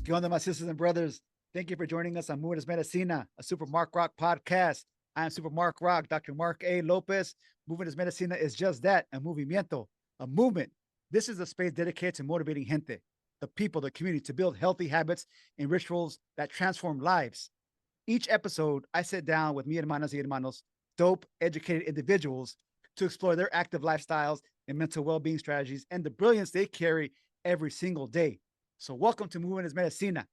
¿Qué onda, my sisters and brothers? Thank you for joining us on Movement Es Medicina, a SuperMarkRock podcast. I'm SuperMarkRock, Dr. Mark A. Lopez. Movement Es Medicina is just that, a movimiento, a movement. This is a space dedicated to motivating gente, the people, the community, to build healthy habits and rituals that transform lives. Each episode, I sit down with mi hermanas y hermanos, dope, educated individuals, to explore their active lifestyles and mental well-being strategies and the brilliance they carry every single day. So welcome to Movement Es Medicina.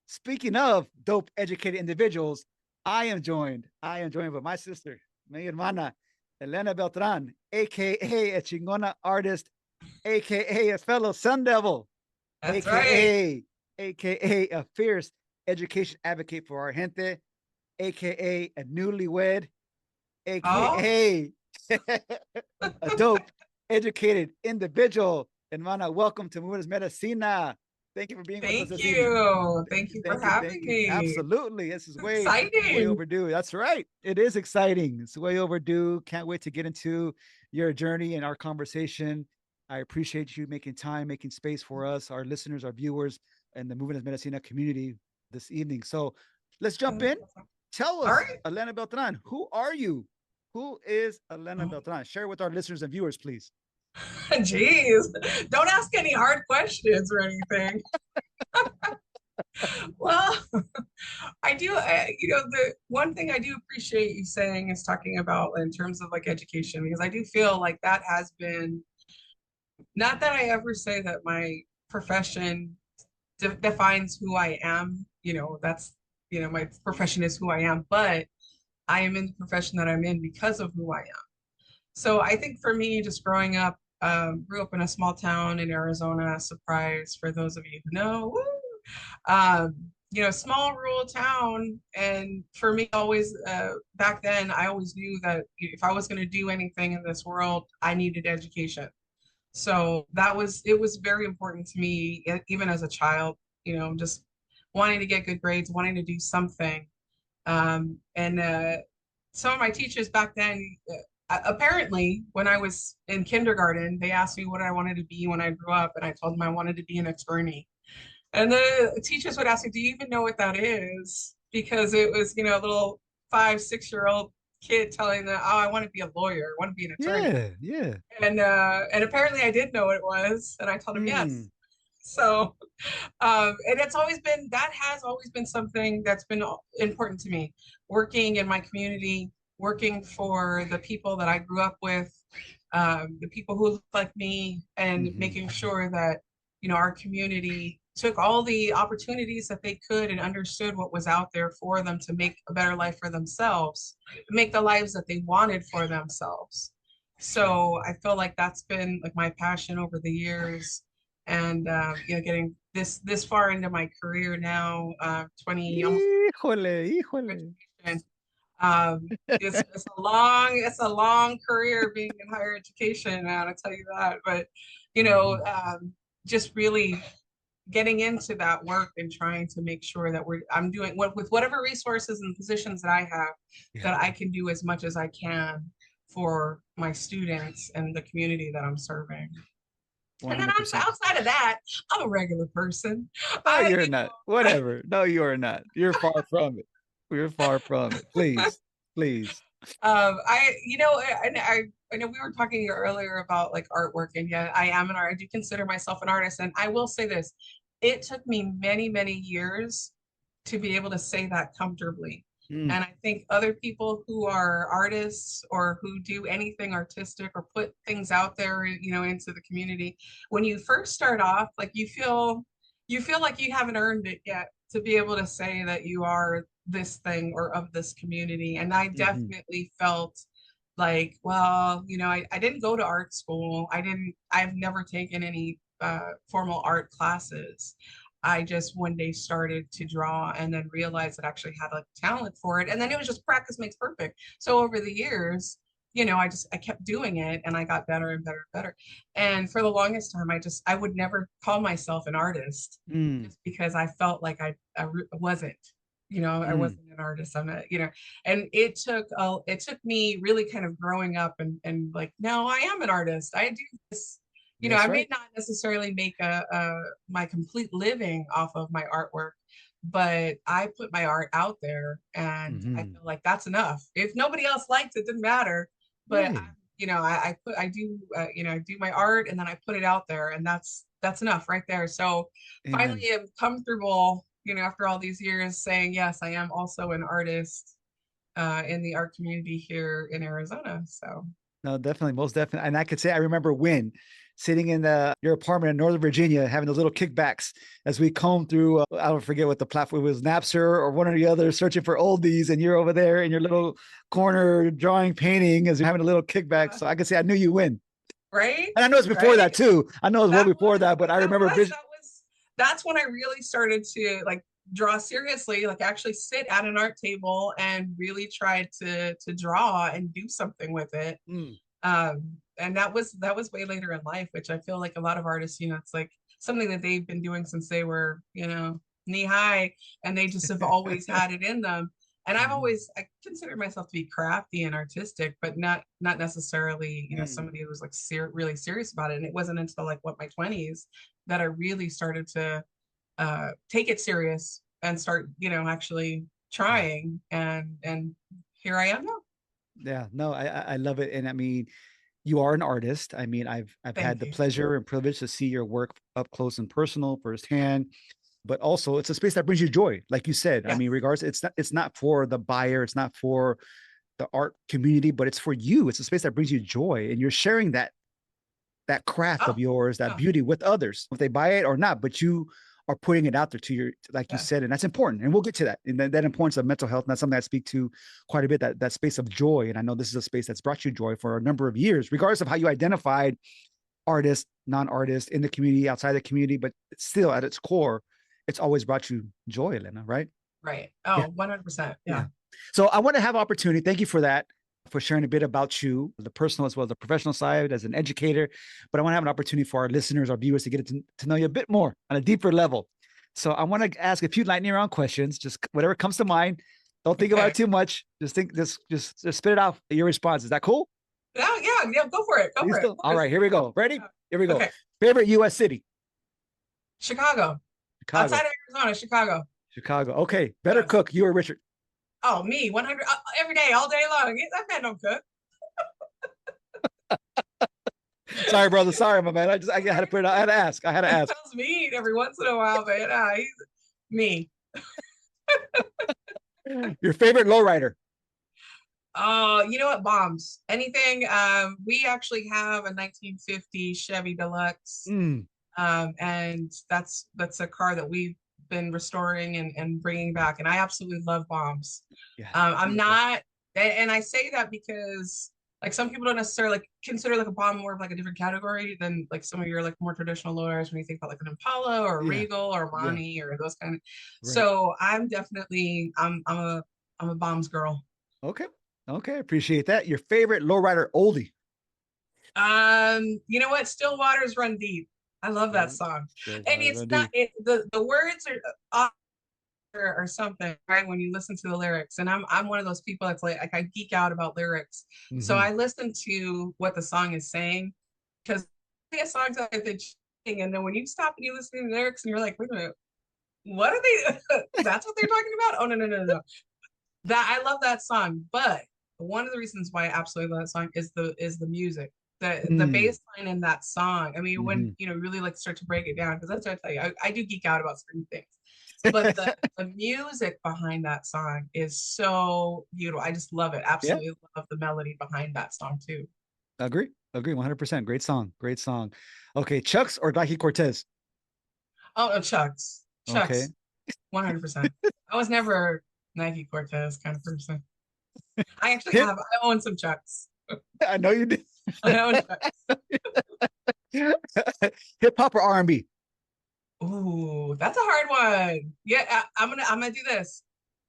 Speaking of dope, educated individuals, I am joined by my sister, mi hermana, Elena Beltran, aka a chingona artist, aka a fellow Sun Devil, That's right. aka a fierce education advocate for our gente, aka a newlywed, Oh, aka a dope, educated individual. Hermana, welcome to Movement Es Medicina. Thank you for being with us thank this evening. you. Thank you for Thank having you. me. Absolutely. This is way Exciting. overdue. That's right. It is exciting. It's way overdue. Can't wait to get into your journey and our conversation. I appreciate you making time, making space for us, our listeners, our viewers, and the Movement Es Medicina community this evening. So let's jump in. Tell All us, right. Elena Beltran, who are you? Who is Elena Beltran? Share with our listeners and viewers, please. Jeez. Don't ask any hard questions or anything. Well, I do, the one thing I do appreciate you saying is talking about in terms of like education, because I do feel like that has been, not that I ever say that my profession defines who I am, my profession is who I am, but I am in the profession that I'm in because of who I am. So I think for me, just growing up, grew up in a small town in Arizona, surprise for those of you who know, woo! Small rural town. And for me, always, back then, I always knew that if I was going to do anything in this world, I needed education. So it was very important to me, even as a child, just wanting to get good grades, wanting to do something. And Some of my teachers back then, apparently, when I was in kindergarten, they asked me what I wanted to be when I grew up, and I told them I wanted to be an attorney. And the teachers would ask me, "Do you even know what that is?" Because it was, a little 5, 6 year old kid telling them, "Oh, I want to be a lawyer, I want to be an attorney." Yeah, yeah. And apparently, I did know what it was, and I told him Hmm. yes. So, and that has always been something that's been important to me. Working in my community, working for the people that I grew up with, the people who look like me, and Hmm. making sure that, our community took all the opportunities that they could and understood what was out there for them to make a better life for themselves, make the lives that they wanted for themselves. So I feel like that's been like my passion over the years, and getting this far into my career now, 20 almost Híjole, híjole. graduation. It's a long career being in higher education, man, I tell you that. But you know, Hmm. um, just really getting into that work and trying to make sure that I'm doing with whatever resources and positions that I have, Yeah, that I can do as much as I can for my students and the community that I'm serving. And then 100%. outside of that, I'm a regular person. No, I, you're you not. know, Whatever. No, you are not. You're far from it. You're far from it. Please, please. I know we were talking earlier about like artwork, and yeah, I am an art. I do consider myself an artist, and I will say this: it took me many, many years to be able to say that comfortably. Mm. And I think other people who are artists or who do anything artistic or put things out there, into the community, when you first start off, like you feel like you haven't earned it yet to be able to say that you are this thing or of this community. And I Hmm. definitely felt like, well, I didn't go to art school. I've never taken any formal art classes. I just one day started to draw and then realized that I actually had a talent for it. And then it was just practice makes perfect. So over the years, I kept doing it and I got better and better and better. And for the longest time, I would never call myself an artist, Mm. just because I felt like I wasn't. I Mm. wasn't an artist. And it took me really kind of growing up and like, no, I am an artist. I do this. You know, That's I may right. not necessarily make my complete living off of my artwork, but I put my art out there, and I Hmm. feel like that's enough. If nobody else likes it, didn't matter. But Right. you know, I do you know, I do my art and then I put it out there, and that's enough right there. So finally, Amen. I'm comfortable, you know, after all these years, saying yes, I am also an artist in the art community here in Arizona. So No, definitely, most definitely. And I could say I remember when sitting in your apartment in Northern Virginia, having those little kickbacks as we comb through. I don't forget what the platform was, Napster or one or the other, searching for oldies, and you're over there in your little corner drawing, painting, as you're having a little kickback. yeah, So I could say I knew you win. right, And I know it's before right. that too. I know it's well That before was that, but I that remember was vision. that was that's when I really started to like draw seriously, like actually sit at an art table and really try to draw and do something with it. Mm, And that was way later in life, which I feel like a lot of artists, you know, it's like something that they've been doing since they were, you know, knee high, and they just have always had it in them. And mhm, I consider myself to be crafty and artistic, but not necessarily, you know, mm. somebody who was like really serious about it. And it wasn't until like what, my 20s, that I really started to take it serious and start, you know, actually Yeah. trying. And here I am now. Yeah. No, I love it. And I mean, you are an artist. I mean, I've had Thank the you. pleasure and privilege to see your work up close and personal firsthand, but also it's a space that brings you joy. Like you said, I mean, Yes. regards, it's not for the buyer, it's not for the art community, but it's for you. It's a space that brings you joy, and you're sharing that craft of Oh, yours, that yeah. beauty with others, if they buy it or not, but you are putting it out there to like you Yeah. said, and that's important. And we'll get to that. And that importance of mental health, and that's something I speak to quite a bit, that space of joy. And I know this is a space that's brought you joy for a number of years, regardless of how you identified artist, non-artist, in the community, outside the community, but still at its core, it's always brought you joy, Elena, right? Right. Yeah. Oh, 100%. Yeah. Yeah. So I want to have opportunity. Thank you for that, for sharing a bit about you, the personal as well as the professional side as an educator. But I want to have an opportunity for our listeners, our viewers, to get to know you a bit more on a deeper level. So I want to ask a few lightning round questions, just whatever comes to mind. Don't think about Okay. it too much. Just spit it out. Your response. Is that cool? Yeah, yeah, yeah. Go for it. Go You for it. still? Of All course. right, here we go. Ready? Yeah. Here we go. Okay. Favorite U.S. city? Chicago. Outside Chicago. of Arizona, Chicago. Chicago. Okay. Better Yes. cook, you or Richard? Oh, me, 100 every day, all day long. That man don't cook. Sorry, brother. Sorry, my man. I had to put it out. I had to ask. I had to He ask. tells me every once in a while, but he's me. Your favorite lowrider? You know what? Bombs. Anything. We actually have a 1950 Chevy Deluxe. Mm, And that's a car that we've been restoring and bringing back, and I absolutely love bombs. yeah, I'm beautiful. not, and I say that because like some people don't necessarily like consider like a bomb more of like a different category than like some of your like more traditional lawyers when you think about like an Impala or a Yeah, Regal or a yeah, Monty or those kind of. right. So I'm definitely I'm a bombs girl. Okay, okay, appreciate that. Your favorite lowrider oldie? You know what? Still waters run deep. I love that Still, song. still And waters it's run not deep. the words are or something, right? When you listen to the lyrics. And I'm one of those people that's like I geek out about lyrics. So Mm-hmm. I listen to what the song is saying, because the songs that they sing, and then when you stop and you listen to the lyrics and you're like, wait a minute, what are they that's what they're talking about? Oh, no. That I love that song, but one of the reasons why I absolutely love that song is the music. The Mm, bass line in that song. I mean, when mm-hmm. you know, really like start to break it down, because that's what I tell you, I do geek out about certain things. But the music behind that song is so beautiful. I just love it. Yeah, Absolutely love the melody behind that song too. agree, 100%. Great song, great song. Okay, Chucks or Nike Cortez? Oh, no, Chucks. Okay, Chucks, 100%. I was never Nike Cortez kind of person. I actually hip. have, I own some Chucks. I know you did. I own Chucks. Hip hop or R&B? Ooh, that's a hard one. Yeah, I'm gonna do this.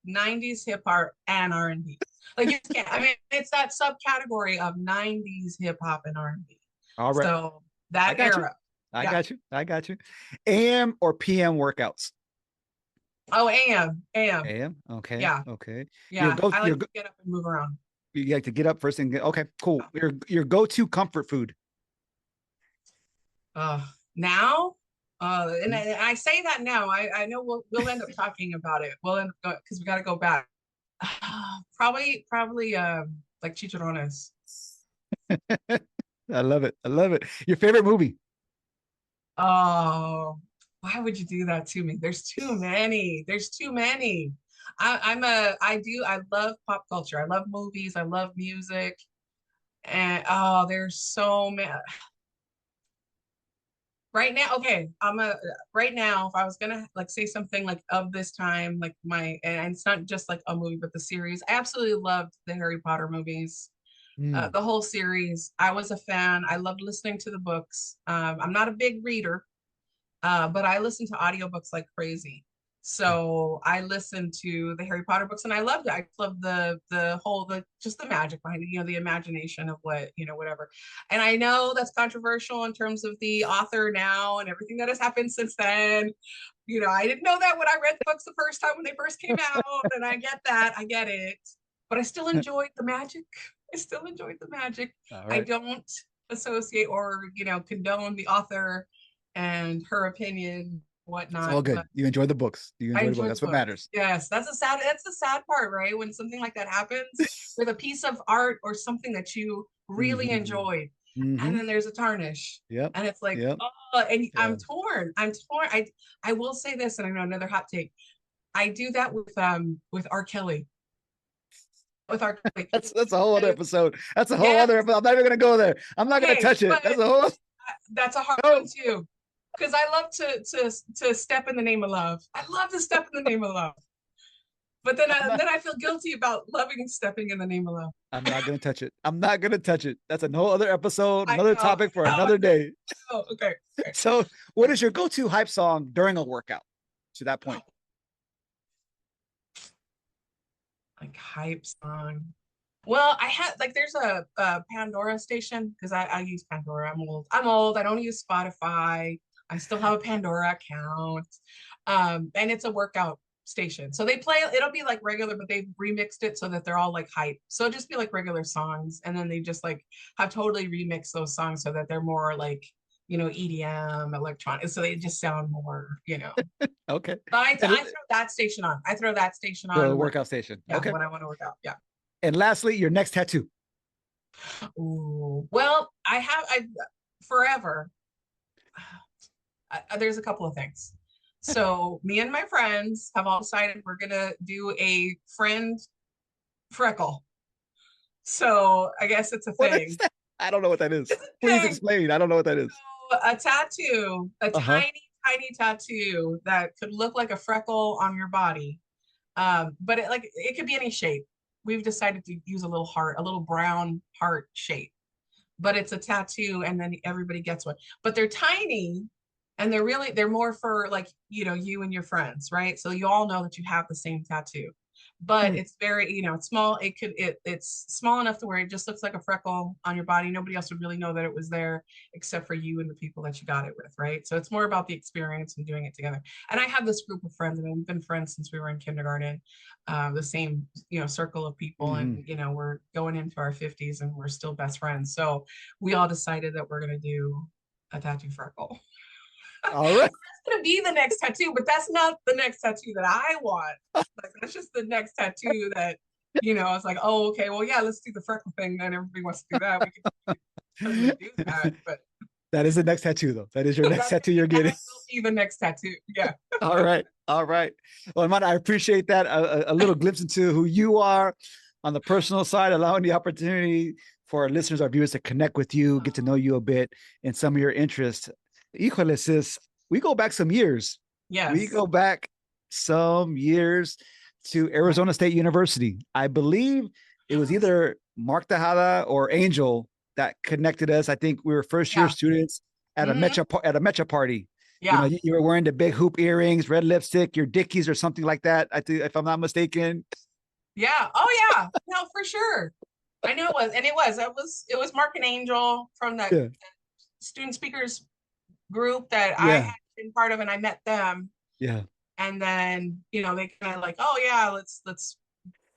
90s hip hop and R&B. Like you can't. I mean, it's that subcategory of 90s hip hop and R&B. All right, So I that got you. era. I Yeah. got you. I got you. AM or PM workouts? Oh, AM. AM. Okay. Yeah, Okay. Your yeah. go. I Your like to get up and move around. you like to get up first and get. Okay. Cool. Your go-to comfort food. Now, and I say that now. I know we'll end up talking about it. We'll end up because we got to go back. Probably like chicharrones. I love it. I love it. Your favorite movie? Oh, why would you do that to me? There's too many. There's too many. I love pop culture. I love movies. I love music. And oh, there's so many. Right now, okay, right now, if I was gonna like say something like of this time, like and it's not just like a movie, but the series. I absolutely loved the Harry Potter movies. Mm, The whole series. I was a fan. I loved listening to the books. I'm not a big reader, but I listen to audiobooks like crazy. okay. So I listened to the Harry Potter books and I loved it. I loved the whole just the magic behind it, the imagination of what, whatever. And I know that's controversial in terms of the author now and everything that has happened since then. I didn't know that when I read the books the first time when they first came out, and I get that. I get it. But I still enjoyed the magic. I still enjoyed the magic. All I right. don't associate or, condone the author and her opinion, It's whatnot, all but good. You enjoy the books. You I enjoy the book. enjoy the That's what book. matters. Yes, that's the sad part, right? When something like that happens with a piece of art or something that you really Mm-hmm. enjoyed, and Mm-hmm. then there's a tarnish. Yep. And it's like, Yep. oh, and Yeah. I'm torn. I'm torn. I will say this, and I know another hot take. I do that with R. Kelly. With R. Kelly. That's a whole other Because, episode. That's a whole yes, other episode. I'm not even gonna go there. I'm not gonna okay, touch it. but That's a whole that's a hard no. one too. Because I love to step in the name of love. I love to step in the name of love. But then I'm not I feel guilty about loving and stepping in the name of love. I'm not gonna touch it. I'm not gonna touch it. That's a whole other episode, I another know. topic for I another day. know. Okay. Okay. So what is your go-to hype song during a workout to that point? Like hype song. Well, I had like there's a Pandora station because I use Pandora. I'm old. I'm old. I don't use Spotify. I still have a Pandora account. And it's a workout station. So they play, it'll be like regular, but they've remixed it so that they're all like hype. So it'll just be like regular songs. And then they just like have totally remixed those songs so that they're more like, EDM, electronic. So they just sound more. Okay. But I And throw that station on. I throw that station the on when, workout station. yeah, Okay. when I want to work out. Yeah. And lastly, your next tattoo. Ooh. Well, I forever. There's a couple of things. So me and my friends have all decided we're gonna do a friend freckle. So I guess it's a What is thing. that? I don't know what that is. It's a Please thing. explain. I don't know what that is. So a tattoo, a Uh-huh. tiny, tiny tattoo that could look like a freckle on your body. But it could be any shape. We've decided to use a little heart, a little brown heart shape. But it's a tattoo and then everybody gets one. But they're tiny and they're more for like, you and your friends, right? So you all know that you have the same tattoo. But Hmm. it's very, it's small. It's small enough to where it just looks like a freckle on your body. Nobody else would really know that it was there except for you and the people that you got it with, right? So it's more about the experience and doing it together. And I have this group of friends, and we've been friends since we were in kindergarten, the same, circle of people, Mhm. and we're going into our 50s and we're still best friends. So we all decided that we're gonna do a tattoo freckle. All right. That's gonna be the next tattoo, but that's not the next tattoo that I want. Like that's just the next tattoo that I was like, oh, okay, well, yeah, let's do the freckle thing. Then everybody wants to do that. We can totally do that. But That is the next tattoo, though. That is your next tattoo you're that getting. will be the next tattoo. Yeah. All right. All right. Well, man, I appreciate that. A little glimpse into who you are on the personal side, allowing the opportunity for our listeners, our viewers to connect with you, get to know you a bit and some of your interests. Híjole, sis, we go back some years. We Yes. go back some years to Arizona State University. I believe it was either Mark Tejada or Angel that connected us. I think we were first year Yeah. students at a Mecha party. Yeah. You were wearing the big hoop earrings, red lipstick, your Dickies or something like that. I think, if I'm not mistaken. Yeah. Oh yeah. No, for sure. I know it was, and it was Mark and Angel from that Yeah. student speakers group that I Yeah. had been part of, and I met them. Yeah. And then they kind of like, oh yeah, let's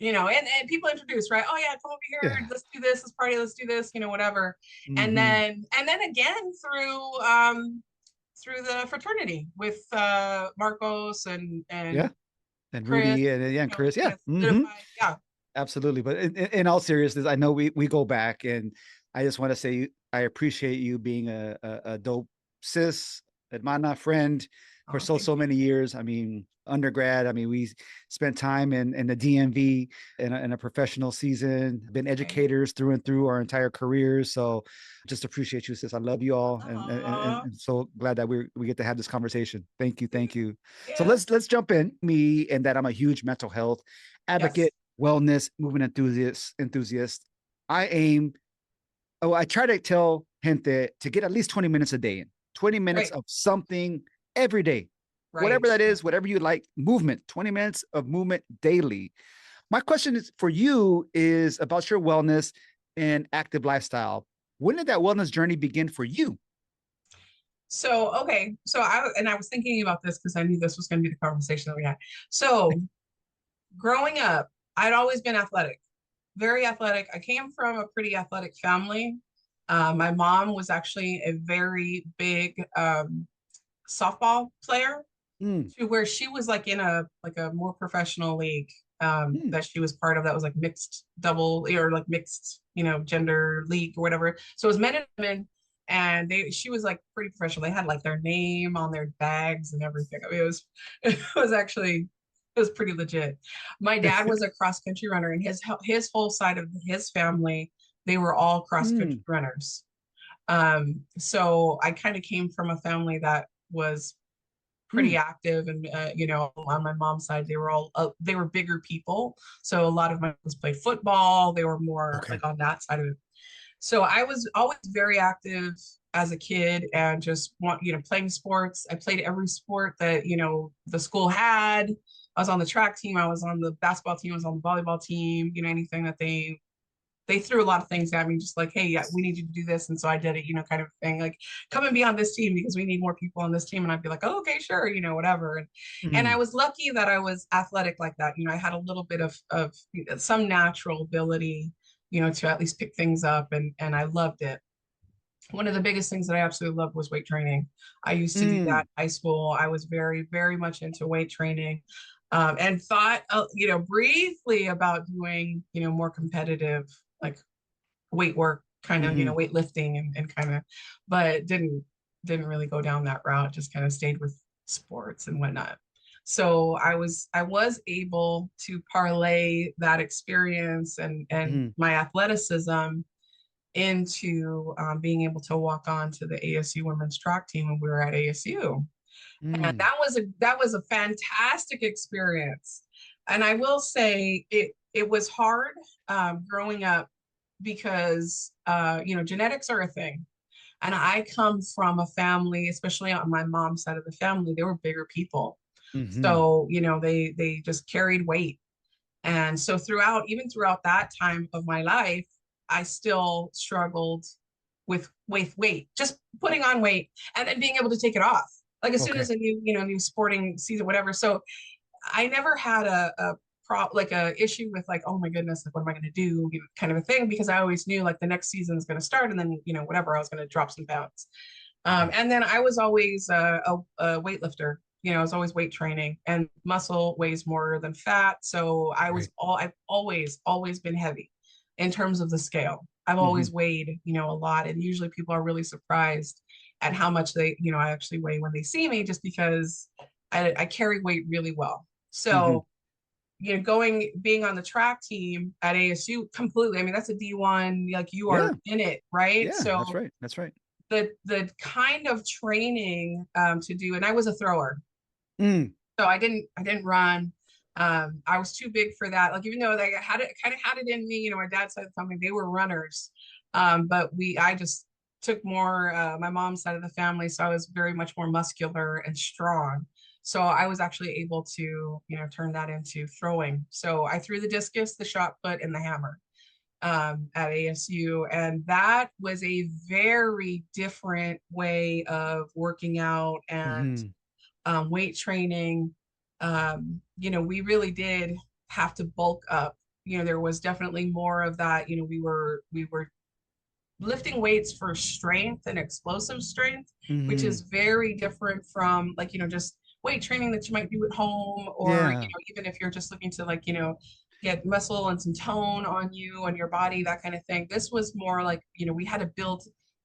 and people introduce, right? Oh yeah, come over here, Yeah. let's do this, let's party, let's do this, whatever. And Hmm. then again through the fraternity with Marcos and Yeah. And Chris, Rudy and Chris. Yeah. Hmm. solidified. Yeah. Absolutely. But in all seriousness, I know we go back, and I just want to say I appreciate you being a dope sis, hermana, friend for Oh, thank so you. many years. I mean, undergrad, I mean, we spent time in the DMV in a professional season, been Right. educators through and through our entire careers. So just appreciate you, sis. I love you all, Aw, and so glad that we get to have this conversation. Thank you. Thank you. So yeah. let's jump in. Me and that I'm a huge mental health advocate, Yes. wellness, movement enthusiast. I aim, I try to tell gente to get at least 20 minutes a day in, 20 minutes Right. of something every day, whatever Right. that is, whatever you like, movement, 20 minutes of movement daily. My question is for you is about your wellness and active lifestyle. When did that wellness journey begin for you? So, okay. So I was thinking about this because I knew this was going to be the conversation that we had. So growing up, I'd always been athletic, very athletic. I came from a pretty athletic family. My mom was actually a very big softball player, Mm, to where she was like in a more professional league mm, that she was part of, that was like mixed double or like mixed, gender league or whatever. So it was men and women, and she was like pretty professional. They had like their name on their bags and everything. I mean, it was pretty legit. My dad was a cross country runner, and his whole side of his family, they were all cross country mm, runners. So I kind of came from a family that was pretty mm. active, and on my mom's side they were bigger people, so a lot of my friends played football. They were more Okay. like on that side of it. So I was always very active as a kid, and just playing sports. I played every sport that the school had. I was on the track team, I was on the basketball team, I was on the volleyball team, anything that they threw a lot of things at me, just like, hey, yeah, we need you to do this. And so I did it, kind of thing, like, come and be on this team because we need more people on this team. And I'd be like, oh, okay, sure, whatever. And I Mm, was lucky that I was athletic like that. I had a little bit of some natural ability, to at least pick things up, and I loved it. One of the biggest things that I absolutely loved was weight training. I used to do that mm, in high school. I was very, very much into weight training, and thought, briefly about doing, more competitive, like weight work, kind of, mm-hmm. weightlifting, and kind of, but didn't really go down that route. Just kind of stayed with sports and whatnot. So I was able to parlay that experience and Mm-hmm. my athleticism into being able to walk on to the ASU women's track team when we were at ASU. And Mm, that was a fantastic experience. And I will say it was hard growing up because genetics are a thing. And I come from a family, especially on my mom's side of the family, they were bigger people. mm-hmm. So, they just carried weight. And so even throughout that time of my life, I still struggled with weight, just putting on weight and then being able to take it off. Like as soon Okay. as a new sporting season, whatever. So I never had like a issue with like, oh my goodness, like what am I going to do, kind of a thing, because I always knew like the next season is going to start, and then whatever, I was going to drop some pounds. Okay. And then I was always a weightlifter. I was always weight training, and muscle weighs more than fat. So Right. I've always been heavy in terms of the scale. I've Mm-hmm. always weighed, a lot. And usually people are really surprised at how much I actually weigh when they see me, just because I carry weight really well. Mm-hmm. So, being on the track team at ASU, completely, I mean, that's a D1, like you Yeah. are in it, right? Yeah. That's So right. That's right. the kind of training to do, and I was a thrower, Mm, so I didn't run. I was too big for that. Like, even though they kind of had it in me, my dad said something, they were runners. But I just took more my mom's side of the family, so I was very much more muscular and strong. So I was actually able to, turn that into throwing. So I threw the discus, the shot put, and the hammer at ASU. And that was a very different way of working out and mm-hmm. weight training. We really did have to bulk up. there was definitely more of that. We were lifting weights for strength and explosive strength, which Mm-hmm. is very different from like, just weight training that you might do at home, or, Yeah. even if you're just looking to like, get muscle and some tone on you and your body, that kind of thing. This was more like, we had to build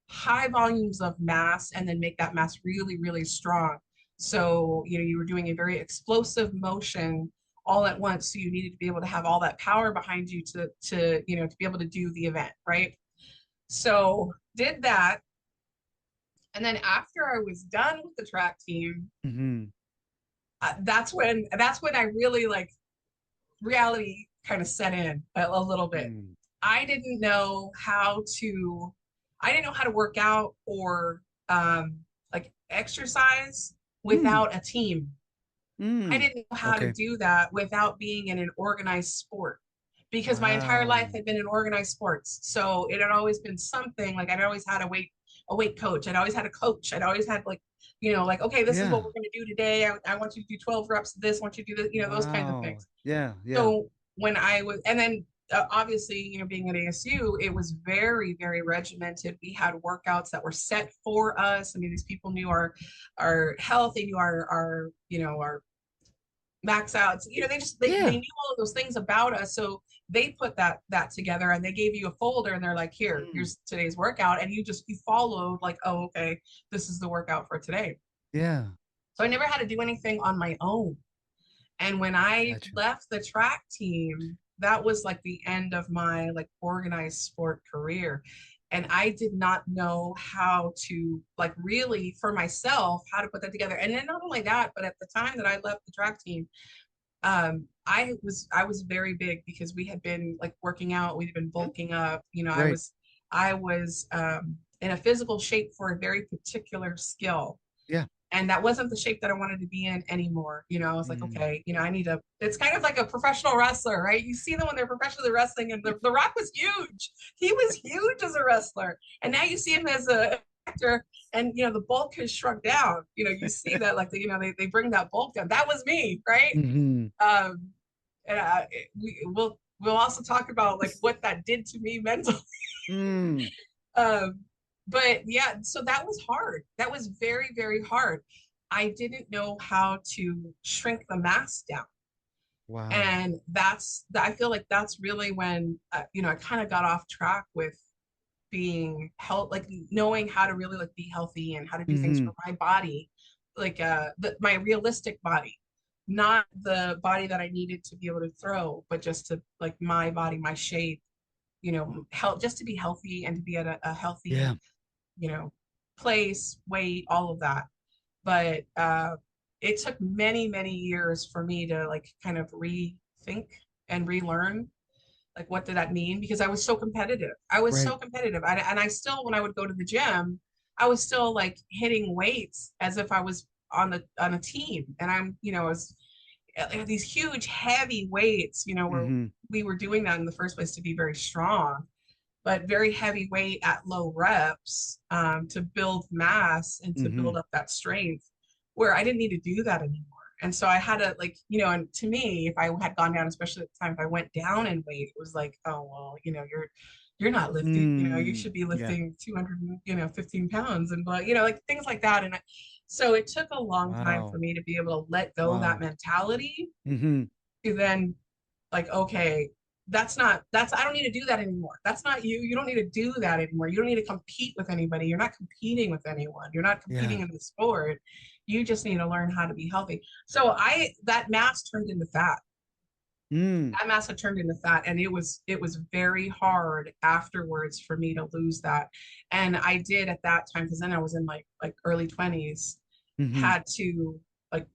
high volumes of mass and then make that mass really, really strong. So, you were doing a very explosive motion all at once. So you needed to be able to have all that power behind you to be able to do the event, right? So did that. And then after I was done with the track team, Mm-hmm. that's when I really like reality kind of set in a little bit. Mm. I didn't know how to I didn't know how to work out or like exercise Mm. without a team. I Mm. didn't know how to Okay. do that without being in an organized sport, because my entire life Wow. had been in organized sports. So it had always been something like I'd always had a weight coach. I'd always had a coach. I'd always had like, like, okay, this is what Yeah. we're going to do today. I want you to do 12 reps of this. I want you to do this, those kinds of Wow. things. Yeah. Yeah. So when I was, and then obviously, being at ASU, it was very, very regimented. We had workouts that were set for us. I mean, these people knew our health. They knew our max outs. They Yeah. knew all of those things about us. So they put that together, and they gave you a folder, and they're like, Mm. here's today's workout, and you followed like, oh, okay, this is the workout for today. Yeah. So I never had to do anything on my own. And when I Gotcha. left the track team, that was like the end of my like organized sport career. And I did not know how to like really for myself how to put that together. And then not only that, but at the time that I left the track team, I was very big because we had been like working out, we'd been Mhm. bulking up. Right. I was in a physical shape for a very particular skill, Yeah. and that wasn't the shape that I wanted to be in anymore. I was like, Mm. okay, I need to, it's kind of like a professional wrestler, right? You see them when they're professionally wrestling, and the Rock was huge. He was huge as a wrestler. And now you see him as a actor, and the bulk has shrunk down. You see that like they bring that bulk down. That was me, right? Mm-hmm. Um, and we'll also talk about like what that did to me mentally. Mm. Um, but yeah, so that was hard. That was very, very hard. I didn't know how to shrink the mass down. Wow. And I feel like that's really when, I kind of got off track with being health, like knowing how to really like be healthy and how to do things Mm-hmm. for my body, like my realistic body, not the body that I needed to be able to throw, but just to like my body, my shape, help just to be healthy and to be at a healthy, Yeah. you know, place, weight, all of that. But it took many, many years for me to like kind of rethink and relearn like what did that mean, because I was so competitive. I was Right. so competitive. And I still, when I would go to the gym, I was still like hitting weights as if I was on a team. And I'm, was these huge heavy weights, where Mm-hmm. we were doing that in the first place to be very strong, but very heavy weight at low reps, to build mass and to Mm-hmm. build up that strength, where I didn't need to do that anymore. And so I had to like, and to me, if I had gone down, especially at the time, if I went down in weight, it was like, oh, well, you're not lifting, you Mm. should be Yeah. lifting 200, 15 pounds and, but, like things like that. And so it took a long time for Wow. me to be able to let go of that Wow. mentality, Mm-hmm. to then like, okay, that's I don't need to do that anymore. That's not you. You don't need to do that anymore. You don't need to compete with anybody. You're not competing with anyone. You're not Yeah. competing in the sport. You just need to learn how to be healthy. So that mass turned into fat. Mm. That mass had turned into fat, and it was very hard afterwards for me to lose that. And I did at that time, because then I was in like early 20s, Mm-hmm. had to like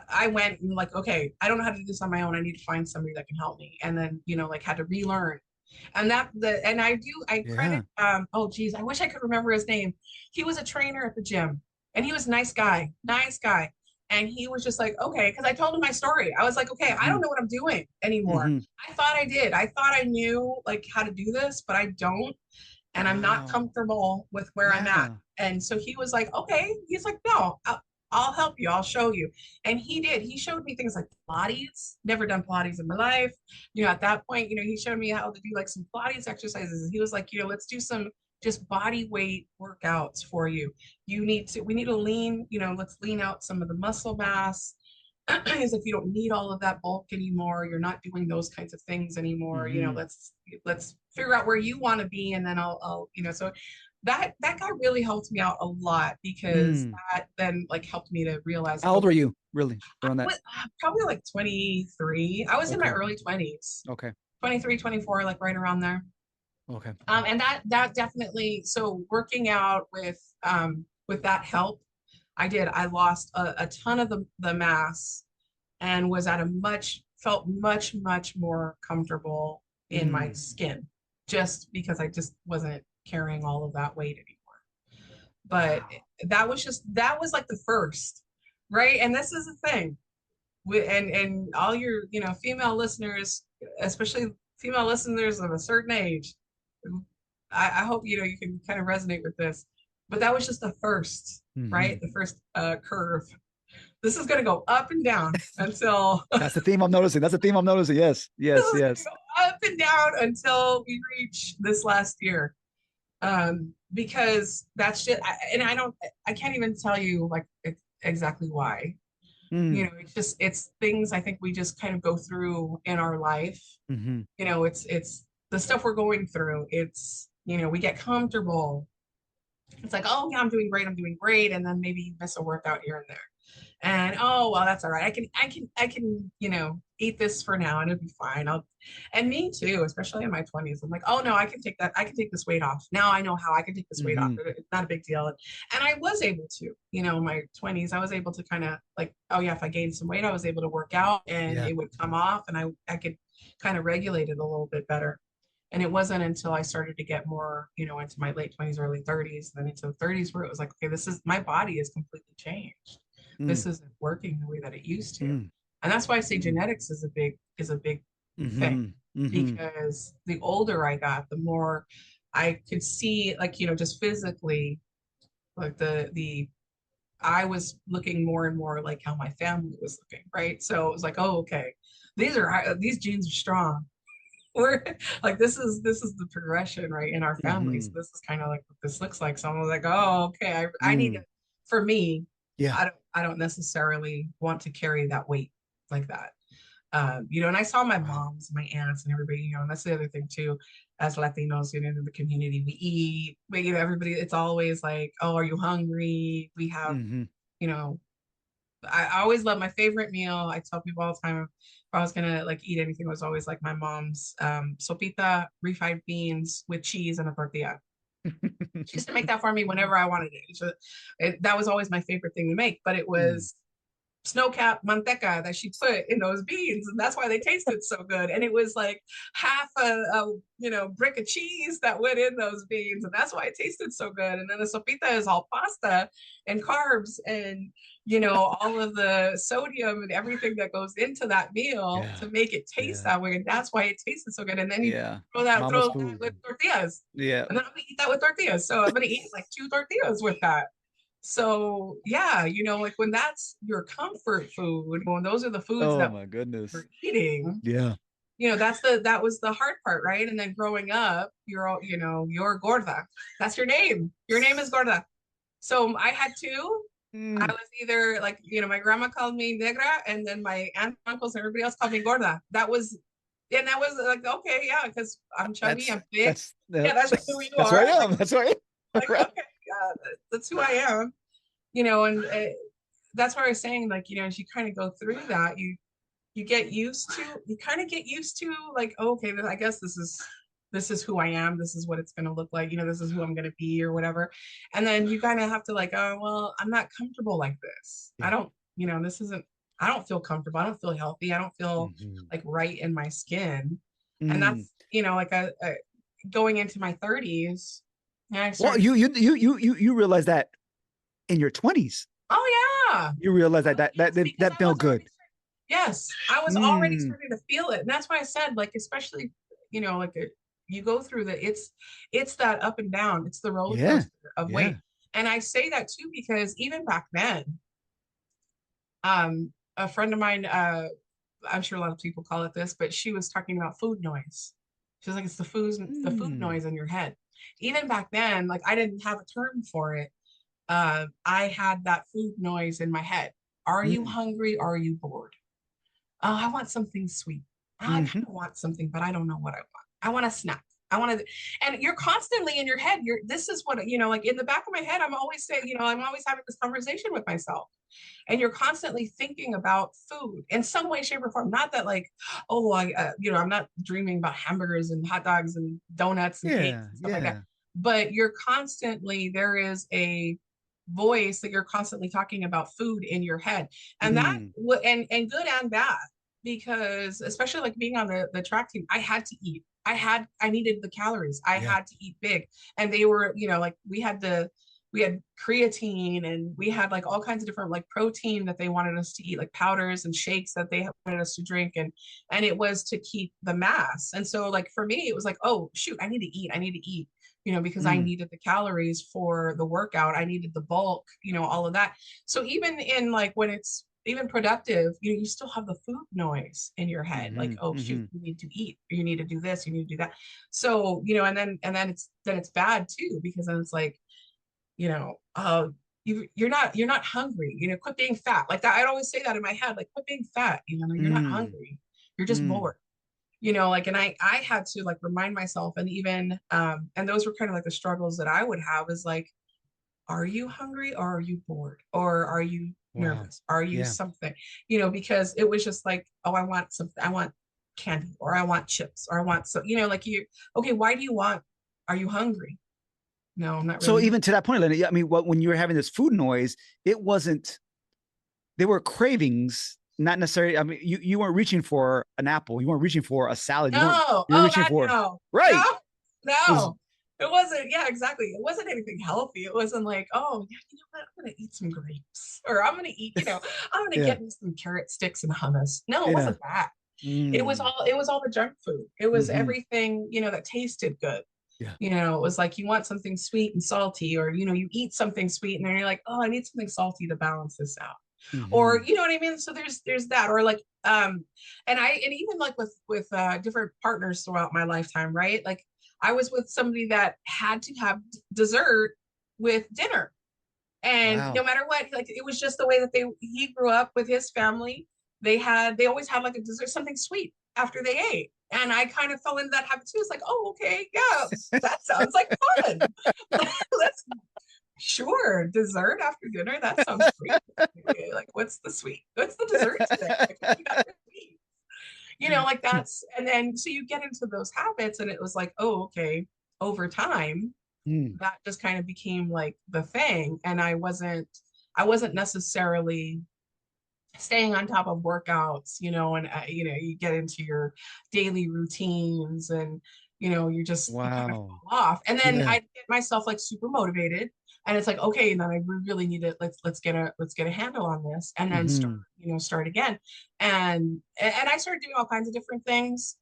I went and like, okay, I don't know how to do this on my own. I need to find somebody that can help me. And then, like had to relearn. And I credit, Yeah. oh geez, I wish I could remember his name. He was a trainer at the gym, and he was a nice guy, nice guy. And he was just like, okay, because I told him my story. I was like, okay, I Mm-hmm. don't know what I'm doing anymore. Mm-hmm. I thought I did. I thought I knew like how to do this, but I don't. And I'm not Wow. comfortable with where I'm at. Yeah. And so he was like, okay. He's like, no, I'll help you. I'll show you. And he did. He showed me things like Pilates. Never done Pilates in my life. At that point, he showed me how to do like some Pilates exercises. And he was like, let's do some just body weight workouts for you. We need to lean, let's lean out some of the muscle mass. Is if you don't need all of that bulk anymore, you're not doing those kinds of things anymore. Let's figure out where you want to be, and then I'll so that guy really helped me out a lot, because that then like helped me to realize. How old were you really around that? Probably like 23. I was in my early 20s. Okay. 23, 24, like right around there. Okay. And that definitely, so working out with that help, I lost a ton of the mass, and was felt much, much more comfortable in my skin, just because I just wasn't carrying all of that weight anymore. But that was like the first, right? And this is the thing, and all your, female listeners, especially female listeners of a certain age, I hope, you can kind of resonate with this, but that was just the first, right? The first curve. This is going to go up and down until that's the theme I'm noticing. Yes. Up and down until we reach this last year. Because that's just, I can't even tell you like exactly why. It's things I think we just kind of go through in our life. It's the stuff we're going through. It's, we get comfortable. It's like, oh yeah, I'm doing great. And then maybe miss a workout here and there. And oh, well, that's all right. I can, eat this for now and it'll be fine. And me too, especially in my 20s. I'm like, oh no, I can take this weight off. Now I know how I can take this weight off. It's not a big deal. And I was able to, in my 20s, I was able to kind of like, oh yeah, if I gained some weight, I was able to work out and it would come off, and I could kind of regulate it a little bit better. And it wasn't until I started to get more, into my late 20s, early 30s, then into the 30s, where it was like, okay, my body is completely changed. This isn't working the way that it used to. And that's why I say genetics is a big thing, because the older I got, the more I could see, like, just physically, like I was looking more and more like how my family was looking, right? So it was like, oh, okay, these genes are strong. We're like, this is the progression, right, in our family. So this is kind of like what this looks like. So I was like, oh, okay, I need to, for me, I don't necessarily want to carry that weight like that. And I saw my moms, my aunts, and everybody, and that's the other thing too, as Latinos, in the community, we eat, but everybody, it's always like, oh, are you hungry? We have, I always love my favorite meal. I tell people all the time, if I was gonna like eat anything, it was always like my mom's sopita, refried beans with cheese and a tortilla. She used to make that for me whenever I wanted it. So that was always my favorite thing to make, but it was snow-capped manteca that she put in those beans, and that's why they tasted so good. And it was like half a brick of cheese that went in those beans, and that's why it tasted so good. And then the sopita is all pasta and carbs and all of the sodium and everything that goes into that meal to make it taste that way, and that's why it tasted so good. And then you throw that with tortillas, and then I'm gonna eat that with tortillas, so I'm gonna eat like 2 tortillas with that. So yeah, like when that's your comfort food, when those are the foods that my goodness you're eating, that was the hard part, right? And then growing up, you're gorda. That's your name. Your name is gorda. So I had 2. I was either like, my grandma called me negra, and then my aunt, uncles, and everybody else called me gorda. That was like, okay, yeah, because I'm chubby, I'm thick. That's who you are. Right. Like, that's right. Like, okay, that's who I am, and that's what I was saying, like, as you kind of go through that, you kind of get used to like, oh, okay, I guess this is who I am. This is what it's going to look like. This is who I'm going to be or whatever. And then you kind of have to like, oh, well, I'm not comfortable like this. I don't, I don't feel comfortable. I don't feel healthy. I don't feel like right in my skin. And that's, like going into my 30s. Well, you realize that in your 20s. Oh yeah. You realize that felt good. Yes, I was already starting to feel it, and that's why I said, like, especially, like you go through it's that up and down. It's the roller coaster of weight. And I say that too because even back then, A friend of mine, I'm sure a lot of people call it this, but she was talking about food noise. She's like, it's the food Mm. noise in your head. Even back then, like I didn't have a term for it. I had that food noise in my head. Are you Mm. hungry? Are you bored? Oh, I want something sweet. Oh, I kind Mm-hmm. of want something, but I don't know what I want. I want a snack. I want to, and you're constantly in your head. This is what, like in the back of my head, I'm always saying, I'm always having this conversation with myself. And you're constantly thinking about food in some way, shape, or form. Not that like, oh, I'm not dreaming about hamburgers and hot dogs and donuts and cakes Yeah. and stuff like that. Yeah. But there is a voice that you're constantly talking about food in your head, and Mm. and good and bad, because especially like being on the track team, I had to eat. I needed the calories. I Yeah. had to eat big, and they were, like we had creatine, and we had like all kinds of different like protein that they wanted us to eat, like powders and shakes that they wanted us to drink, and it was to keep the mass. And so like for me, it was like, oh shoot, I need to eat. I need to eat, because I Mm. needed the calories for the workout. I needed the bulk, all of that. So even in like when it's even productive, you still have the food noise in your head, like, Mm-hmm. oh shoot, Mm-hmm. you need to eat, or you need to do this, you need to do that. So, and then it's bad too, because then it's like, you're not hungry, quit being fat like that. I'd always say that in my head, like, quit being fat, you're not Mm. hungry, you're just Mm. bored, like. And I had to like remind myself, and even and those were kind of like the struggles that I would have, is like, are you hungry, or are you bored, or are you Wow. nervous, are you Yeah. something, because it was just like, oh, I want something, I want candy, or I want chips, or I want, so like, okay, why do you want, are you hungry? No, I'm not So really. even to that point, Elena, I mean, when you were having this food noise, it wasn't. They were cravings, not necessarily. I mean, you weren't reaching for an apple. You weren't reaching for a salad. You weren't. No, You were oh reaching God, for no, no, right. It was no. It wasn't, yeah, exactly. It wasn't anything healthy. It wasn't like, oh, yeah, you know what? I'm gonna eat some grapes, or I'm gonna eat, I'm gonna yeah. get me some carrot sticks and hummus. No, it Yeah. wasn't that. Mm. It was all the junk food. It was Mm-hmm. everything, that tasted good. Yeah. It was like you want something sweet and salty, or you eat something sweet and then you're like, oh, I need something salty to balance this out. Or Mm-hmm. you know what I mean? So there's that. Or like and even like with different partners throughout my lifetime, right? Like I was with somebody that had to have dessert with dinner. And no Wow. matter what, like it was just the way that he grew up with his family. They always had like a dessert, something sweet after they ate. And I kind of fell into that habit too. It's like, oh, okay, yeah, that sounds like fun. Let's Sure, dessert after dinner. That sounds great. Okay, like, what's the sweet? What's the dessert today? Like, what you got for sweet? Like that's, and then so you get into those habits, and it was like, oh, okay. Over time, Mm. that just kind of became like the thing, and I wasn't necessarily staying on top of workouts, and you get into your daily routines, and you kind of Wow. fall off. And then Yeah. I get myself like super motivated, and it's like, okay, and then I really need to, let's get a handle on this, and then start, Mm-hmm. start again. And I started doing all kinds of different things.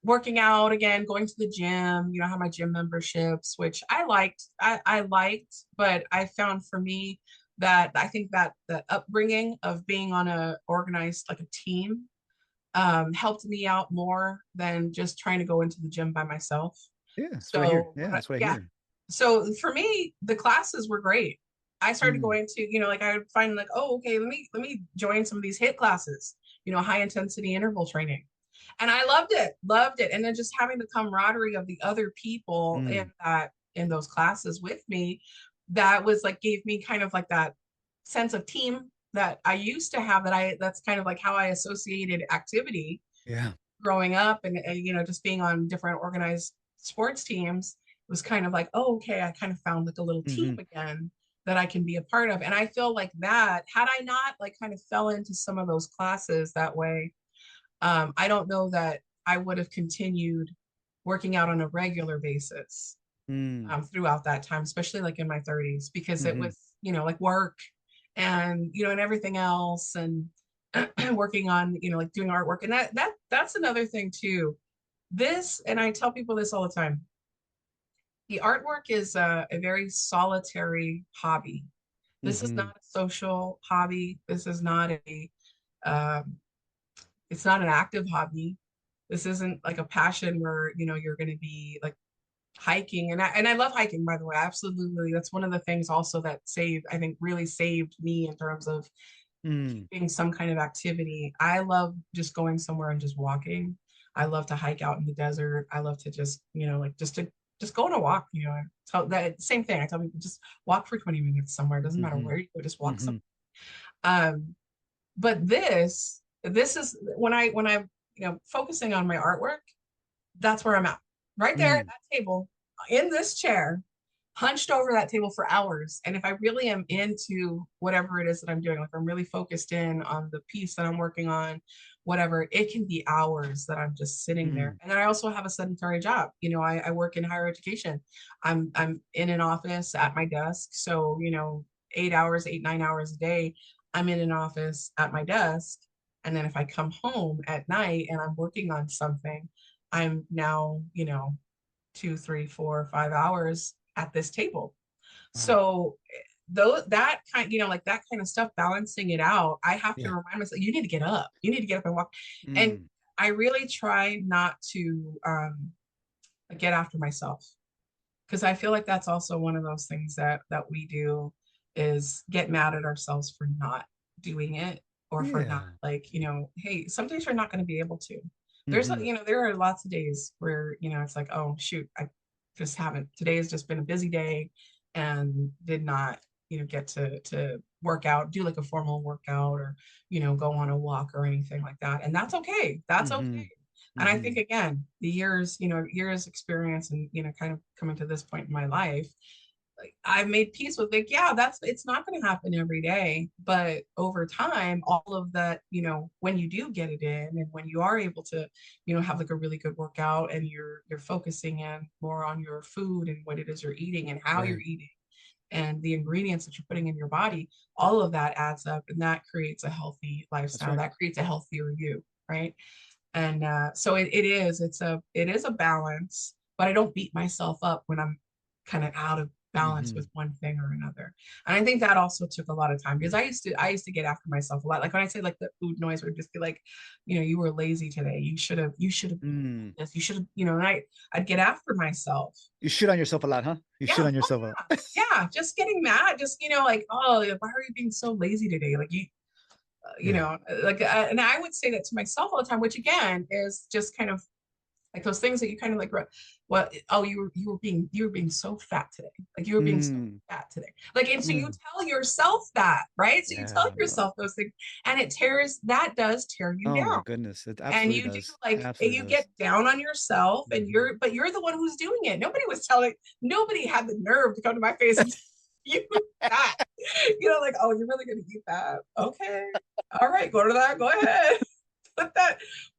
Working out again, going to the gym, I have my gym memberships, which I liked, but I found for me that I think that the upbringing of being on a organized, like a team, helped me out more than just trying to go into the gym by myself. Yeah. That's what I hear. So Yeah. That's what I yeah. hear. So for me, the classes were great. I started Mm. going to, like I would find like, oh, okay, let me join some of these HIIT classes, high intensity interval training. And I loved it. And then just having the camaraderie of the other people Mm. in those classes with me, that was like, gave me kind of like that sense of team that I used to have, that's kind of like how I associated activity Yeah. growing up, and just being on different organized sports teams. It was kind of like, oh, okay, I kind of found like a little team Mm-hmm. again that I can be a part of. And I feel like that, had I not like kind of fell into some of those classes that way, I don't know that I would have continued working out on a regular basis Mm. throughout that time, especially like in my 30s, because it Mm-hmm. was, like work, and and everything else, and working on, like doing artwork. And that's another thing too. And I tell people this all the time, the artwork is a very solitary hobby. This is Mm-hmm. not a social hobby. This is not a um, it's not an active hobby. This isn't like a passion where, you're going to be like hiking. And I love hiking, by the way. Absolutely. That's one of the things also that I think really saved me in terms of Mm. keeping some kind of activity. I love just going somewhere and just walking. I love to hike out in the desert. I love to just, like just go on a walk, So that same thing. I tell people just walk for 20 minutes somewhere. It doesn't matter Mm-hmm. where you go, just walk Mm-hmm. somewhere. But this is when I focusing on my artwork, that's where I'm at. Right there at Mm. that table, in this chair, hunched over that table for hours. And if I really am into whatever it is that I'm doing, like I'm really focused in on the piece that I'm working on, whatever, it can be hours that I'm just sitting there. Mm. And then I also have a sedentary job. I work in higher education. I'm in an office at my desk. So, 8 hours, 9 hours a day, I'm in an office at my desk. And then if I come home at night and I'm working on something, I'm now, 2, 3, 4, 5 hours at this table. Wow. So though that kind, like that kind of stuff, balancing it out, I have to Yeah. remind myself, you need to get up. You need to get up and walk. And Mm. I really try not to get after myself, because I feel like that's also one of those things that we do, is get mad at ourselves for not doing it, or for not, Yeah. like, hey, some days you're not going to be able to. Mm-hmm. There are lots of days where, it's like, oh shoot, I just haven't, today has just been a busy day and did not, get to work out, do like a formal workout, or, go on a walk or anything like that. And that's okay. That's Mm-hmm. okay. And I Mm-hmm. think, again, the years experience, and, kind of coming to this point in my life, like I've made peace with, like, yeah, it's not going to happen every day, but over time, all of that, when you do get it in, and when you are able to, have like a really good workout, and you're focusing in more on your food and what it is you're eating and how you're Right. eating and the ingredients that you're putting in your body, all of that adds up, and that creates a healthy That's lifestyle. right. That creates a healthier you, right? And so it is a balance, but I don't beat myself up when I'm kind of out of balance Mm-hmm. with one thing or another. And I think that also took a lot of time, because I used to get after myself a lot. Like when I say, like, the food noise would just be like, you were lazy today. You should have Mm. this. You should have, and I'd get after myself. You shit on yourself a lot, huh? You shit Yeah. on Oh yourself a lot. yeah. Just getting mad. Just, like, oh, why are you being so lazy today? Like, Yeah. like, and I would say that to myself all the time, which again is just kind of like those things that you kind of like, what, oh, you were being so fat today. Like, you were being so Mm. fat today. Like, and so you Mm. tell yourself that, right? So you tell Yeah. yourself those things, and that does tear you Oh my down. goodness. It And absolutely you do, does. like, Absolutely you get does. down on yourself, and Mm-hmm. you're the one who's doing it. Nobody had the nerve to come to my face and you that. Like, oh, you're really gonna eat that? Okay. All right, go to that. Go ahead.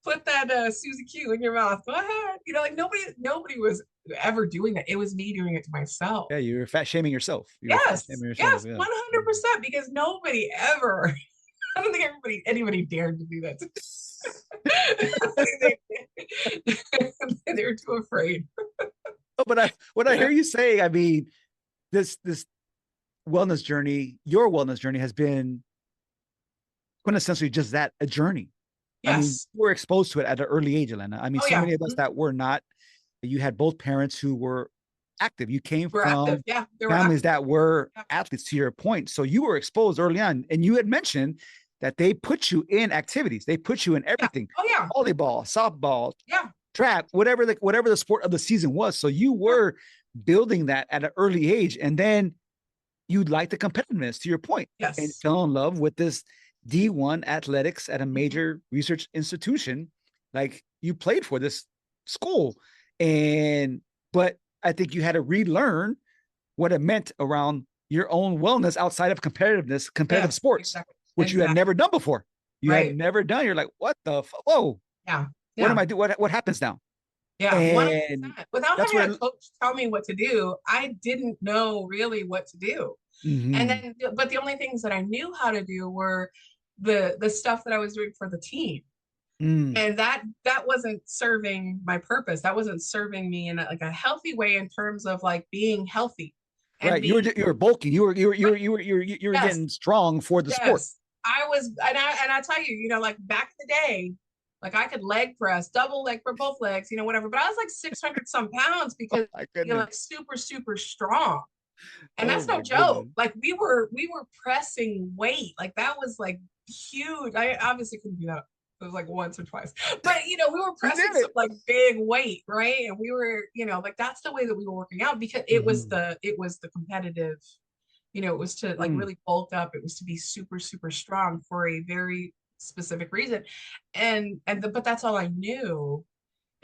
Put that, Susie Q in your mouth. Go ahead. Like, nobody was ever doing that. It was me doing it to myself. Yeah, you were fat shaming yourself. You were fat Yes, shaming yourself. yes, Yeah. 100%. Because nobody ever, I don't think anybody dared to do that to me. They were too afraid. Oh, but what I Yeah. hear you say, I mean, this wellness journey, your wellness journey has been quintessentially just that, a journey. I mean, Yes. we're exposed to it at an early age, Elena. I mean, Oh so yeah. many of us Mhm. that were not, you had both parents who were active. You came We're active. from Yeah, they were families active. that were Yeah. athletes, to your point. So you were exposed early on. And you had mentioned that they put you in activities, they put you in Yeah. everything: Oh yeah. volleyball, softball, Yeah. trap, whatever the sport of the season was. So you Yeah. were building that at an early age. And then you liked the competitiveness, to your point, and Yes. fell in love with this D1 athletics at a Mhm. major research institution. Like, you played for this school. And, but I think you had to relearn what it meant around your own wellness outside of competitive Yes, sports, exactly. which you had Exactly. never done before. You had Right. never done. You're like, what the, whoa, Yeah. what am Yeah. I doing? What happens now? Yeah. And 100%. Without that's having what a coach tell me what to do, I didn't know really what to do. And mm-hmm, then, but the only things that I knew how to do were the stuff that I was doing for the team. mm, And that wasn't serving my purpose. That wasn't serving me in like a healthy way, in terms of like being healthy. and Right. You were bulking. You were yes, getting strong for the sport. yes, I was, and I tell you, like back in the day, like I could leg press, double leg for both legs, whatever. But I was like 600 some pounds Oh because my you're goodness. like super, super strong. And Oh that's no my joke. goodness. Like we were pressing weight. Like that was like huge. I obviously couldn't do that. It was like once or twice. But we were You pressing did it. some like big weight, right? And we were, like that's the way that we were working out because it was the competitive, it was to like Mm. really bulk up. It was to be super, super strong for a very specific reason. But that's all I knew.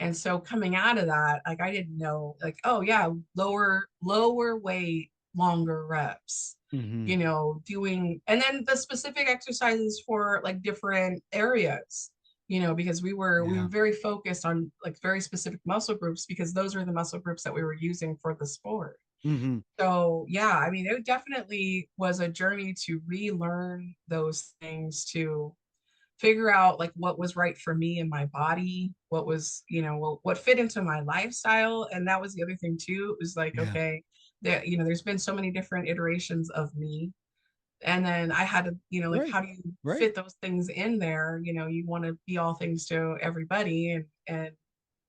And so coming out of that, like I didn't know, like, oh yeah, lower weight, longer reps, Mm-hmm. doing, and then the specific exercises for like different areas, because we were Yeah. very focused on like very specific muscle groups because those are the muscle groups that we were using for the sport. Mm-hmm. So yeah, I mean, it definitely was a journey to relearn those things, to figure out like what was right for me and my body, what was, what fit into my lifestyle. And that was the other thing too. It was like, Yeah. okay, there's been so many different iterations of me. And then I had to, like, Right. how do you Right. fit those things in there? You want to be all things to everybody. And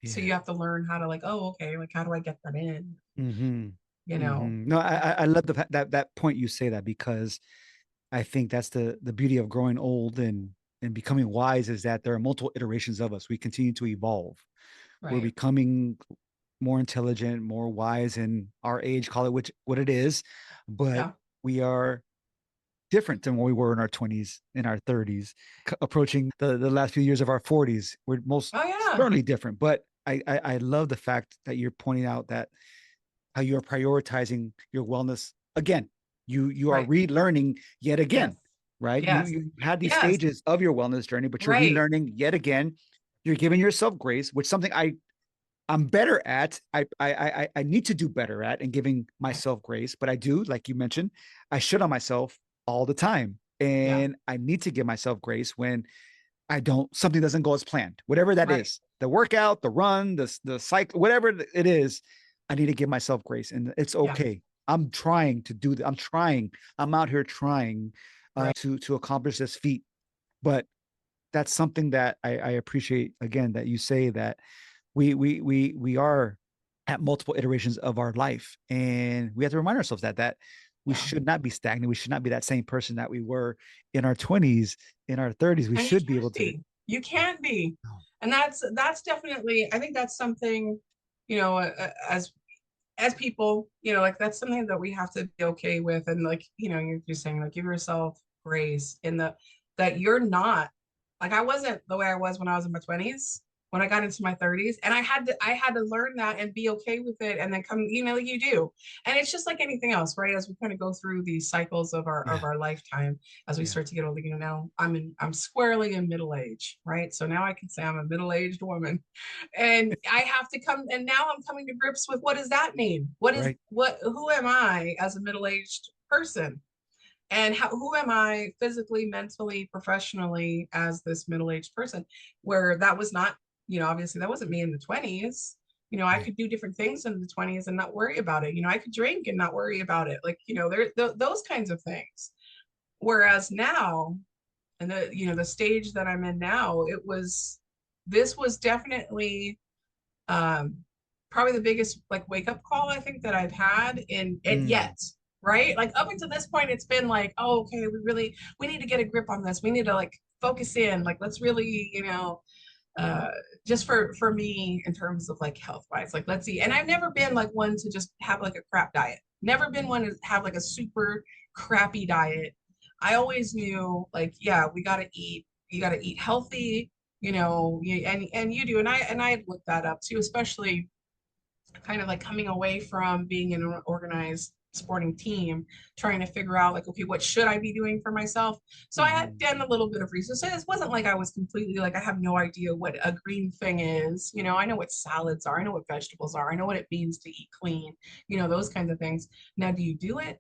so Yeah. you have to learn how to like, oh, okay, like how do I get that in? Mm-hmm. You know? Mm-hmm. No, I love that point you say that, because I think that's the beauty of growing old and becoming wise, is that there are multiple iterations of us. We continue to evolve. We're Right. becoming more intelligent, more wise in our age, call it what it is, but Yeah. we are different than what we were in our 20s, in our 30s, approaching the last few years of our 40s. We're most Oh yeah. certainly different, but I love the fact that you're pointing out that how you're prioritizing your wellness again. You are Right. relearning yet Yes. again, right? Yes. You had these Yes. stages of your wellness journey, but you're Right. relearning yet again. You're giving yourself grace, which is something I'm better at. I need to do better at, and giving Right. myself grace. But I do, like you mentioned, I shit on myself all the time, Yeah. and I need to give myself grace when I don't, something doesn't go as planned, whatever that Right. is, the workout, the run, the cycle, whatever it is. I need to give myself grace, and it's Yeah. okay. I'm trying to do that. I'm trying. I'm out here trying Right. to accomplish this feat, but that's something that I appreciate, again, that you say that we are at multiple iterations of our life, and we have to remind ourselves that we Yeah. should not be stagnant. We should not be that same person that we were in our 20s, in our 30s. We And you should be can't able to. be. You can't be. No. And that's definitely, I think that's something, as people, like that's something that we have to be okay with. And like, you're saying like give yourself grace in that you're not, like I wasn't the way I was when I was in my 20s, when I got into my 30s. And I had to learn that and be okay with it and then come, like you do. And it's just like anything else, right? As we kind of go through these cycles of our Yeah. lifetime, as we Yeah. start to get older, now I'm squarely in middle age, right? So now I can say I'm a middle-aged woman, and I have to come, and now I'm coming to grips with what does that mean? Right. Who am I as a middle-aged person? And who am I physically, mentally, professionally as this middle-aged person? Where that was not, obviously that wasn't me in the 20s. I Right. could do different things in the 20s and not worry about it. I could drink and not worry about it. Like, those kinds of things. Whereas now, and the stage that I'm in now, this was definitely um probably the biggest like wake up call I think that I've had in it Mm. yet. Right? Like up until this point, it's been like, oh, okay, we need to get a grip on this. We need to like focus in. Like, let's really, uh just for me in terms of like health wise, like let's see. And I've never been like one to just have like a crap diet. Never been one to have like a super crappy diet. I always knew like, yeah, we got to eat. You got to eat healthy, and you do. And I had looked that up too, especially kind of like coming away from being in an organized sporting team, trying to figure out like, okay, what should I be doing for myself? So I had Mm-hmm. done a little bit of research. So it wasn't like I was completely like, I have no idea what a green thing is. I know what salads are. I know what vegetables are. I know what it means to eat clean, those kinds of things. Now, do you do it?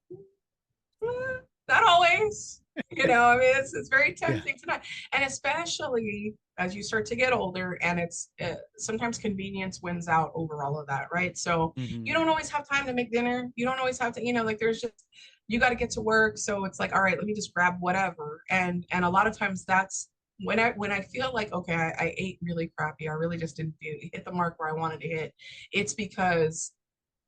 not always. I mean, it's very Yeah. tempting to not, and especially as you start to get older, and it's sometimes convenience wins out over all of that, right? So you Hmm. don't always have time to make dinner. You don't always have to, like there's just you got to get to work, so it's like, all right, let me just grab whatever, and a lot of times that's when I feel like okay, I ate really crappy, I really just didn't hit the mark where I wanted to hit. It's because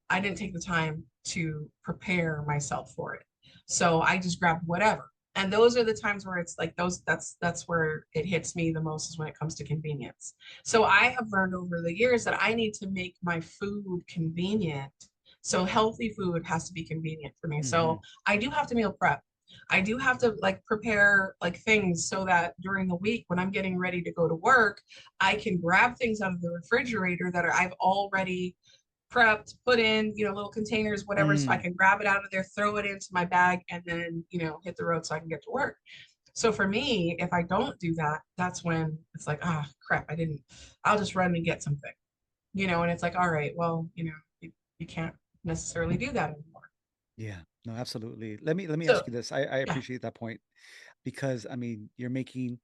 I didn't take the time to prepare myself for it. So I just grabbed whatever. And those are the times where it's like that's where it hits me the most is when it comes to convenience. So I have learned over the years that I need to make my food convenient. So healthy food has to be convenient for me. Hmm. So I do have to meal prep. I do have to like prepare like things so that during the week when I'm getting ready to go to work, I can grab things out of the refrigerator that I've already prepped, put in, little containers, whatever, so I Mm. can grab it out of there, throw it into my bag, and then, hit the road so I can get to work. So for me, if I don't do that, that's when it's like, ah, crap, I'll just run and get something, and it's like, all right, well, you can't necessarily do that anymore. Yeah. No, absolutely. Let me So ask you this. I yeah, appreciate that point because I mean you're making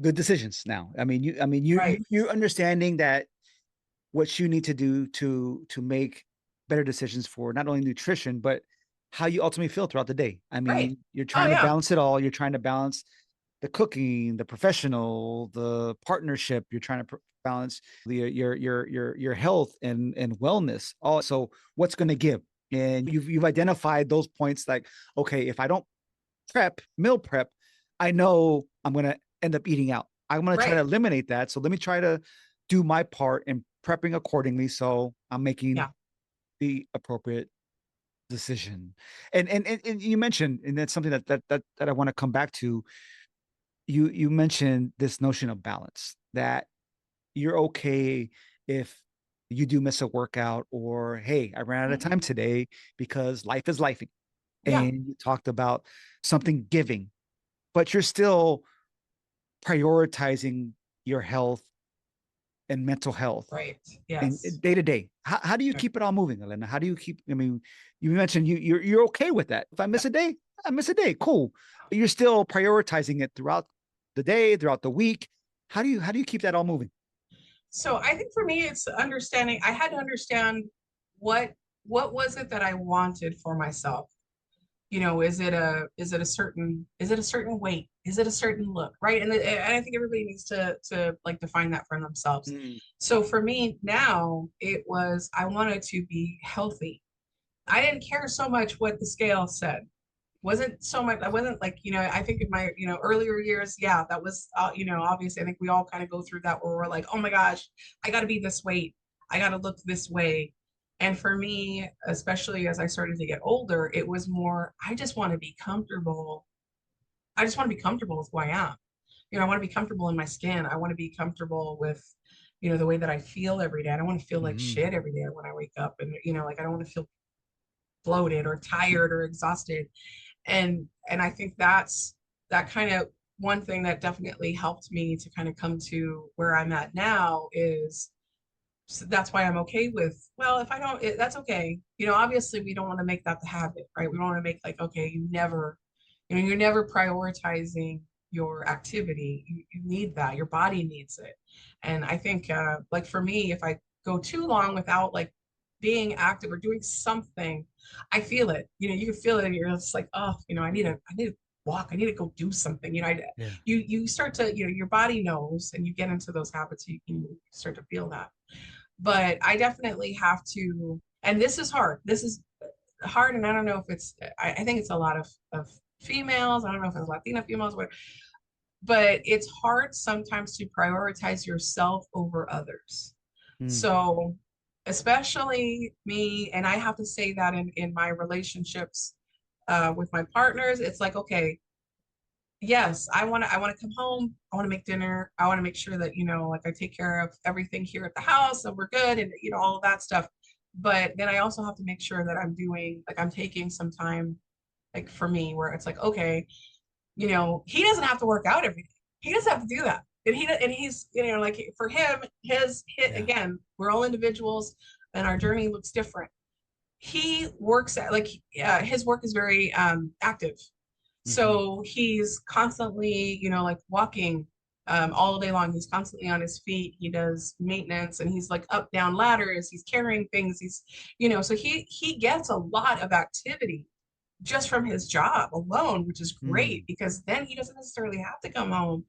good decisions now. I mean you're understanding that what you need to do to make better decisions for not only nutrition but how you ultimately feel throughout the day. I right. mean, you're Oh trying to yeah, balance it all. You're trying to balance the cooking, the professional, the partnership. You're trying to balance your health and wellness. All so what's going to give? And you've identified those points like, okay, if I don't meal prep, I know I'm going to end up eating out. I'm going to try to right. eliminate that. So let me try to do my part in prepping accordingly. So I'm making Yeah. the appropriate decision. And you mentioned, and that's something that I want to come back to. You mentioned this notion of balance that you're okay if you do miss a workout or hey, I ran out of Mhm. time today because life is life. Yeah. And you talked about something giving, but you're still prioritizing your health and mental health Right. and Yes. day to day. How do you Right. keep it all moving, Elena? How do you keep? I mean, you mentioned you're okay with that. If I Yeah. miss a day, I miss a day. Cool. But you're still prioritizing it throughout the day, throughout the week. How do you keep that all moving? So I think for me, it's understanding. I had to understand what what was it that I wanted for myself. Is it a certain weight? Is it a certain look? Right. And I think everybody needs to like define that for themselves. Mm. So for me now, it was I wanted to be healthy. I didn't care so much what the scale said. Wasn't so much, I wasn't like, I think in my, earlier years, yeah, that was, obviously, I think we all kind of go through that where we're like, oh my gosh, I got to be this weight. I got to look this way. And for me, especially as I started to get older, it was more, I just want to be comfortable. I just want to be comfortable with who I am. I want to be comfortable in my skin. I want to be comfortable with, the way that I feel every day. I don't want to feel like Mm-hmm. shit every day when I wake up. And, like I don't want to feel bloated or tired or exhausted. And I think that kind of one thing that definitely helped me to kind of come to where I'm at now is so that's why I'm okay with, well, if I don't, that's okay. Obviously we don't want to make that the habit, right? We don't want to make like, okay, you're never prioritizing your activity. You need that. Your body needs it. And I think, like for me, if I go too long without like being active or doing something, I feel it. You can feel it, and you're just like, oh, I need to walk. I need to go do something. Yeah. You start to, your body knows, and you get into those habits. You start to feel that. But I definitely have to, and this is hard. This is hard, and I don't know if it's. I think it's a lot of females. I don't know if it's Latina females, but it's hard sometimes to prioritize yourself over others. Mm. So, especially me, and I have to say that in my relationships with my partners, it's like, okay, yes, I want to come home, I want to make dinner, I want to make sure that, like I take care of everything here at the house and we're good and all of that stuff. But then I also have to make sure that I'm taking some time like for me where it's like, okay, he doesn't have to work out every day. He doesn't have to do that. And he's, like for him, his hit Yeah. again, we're all individuals and our journey looks different. He works at like his work is very active. So he's constantly, like walking all day long. He's constantly on his feet. He does maintenance and he's like up, down ladders. He's carrying things. So he gets a lot of activity just from his job alone, which is great because then he doesn't necessarily have to come home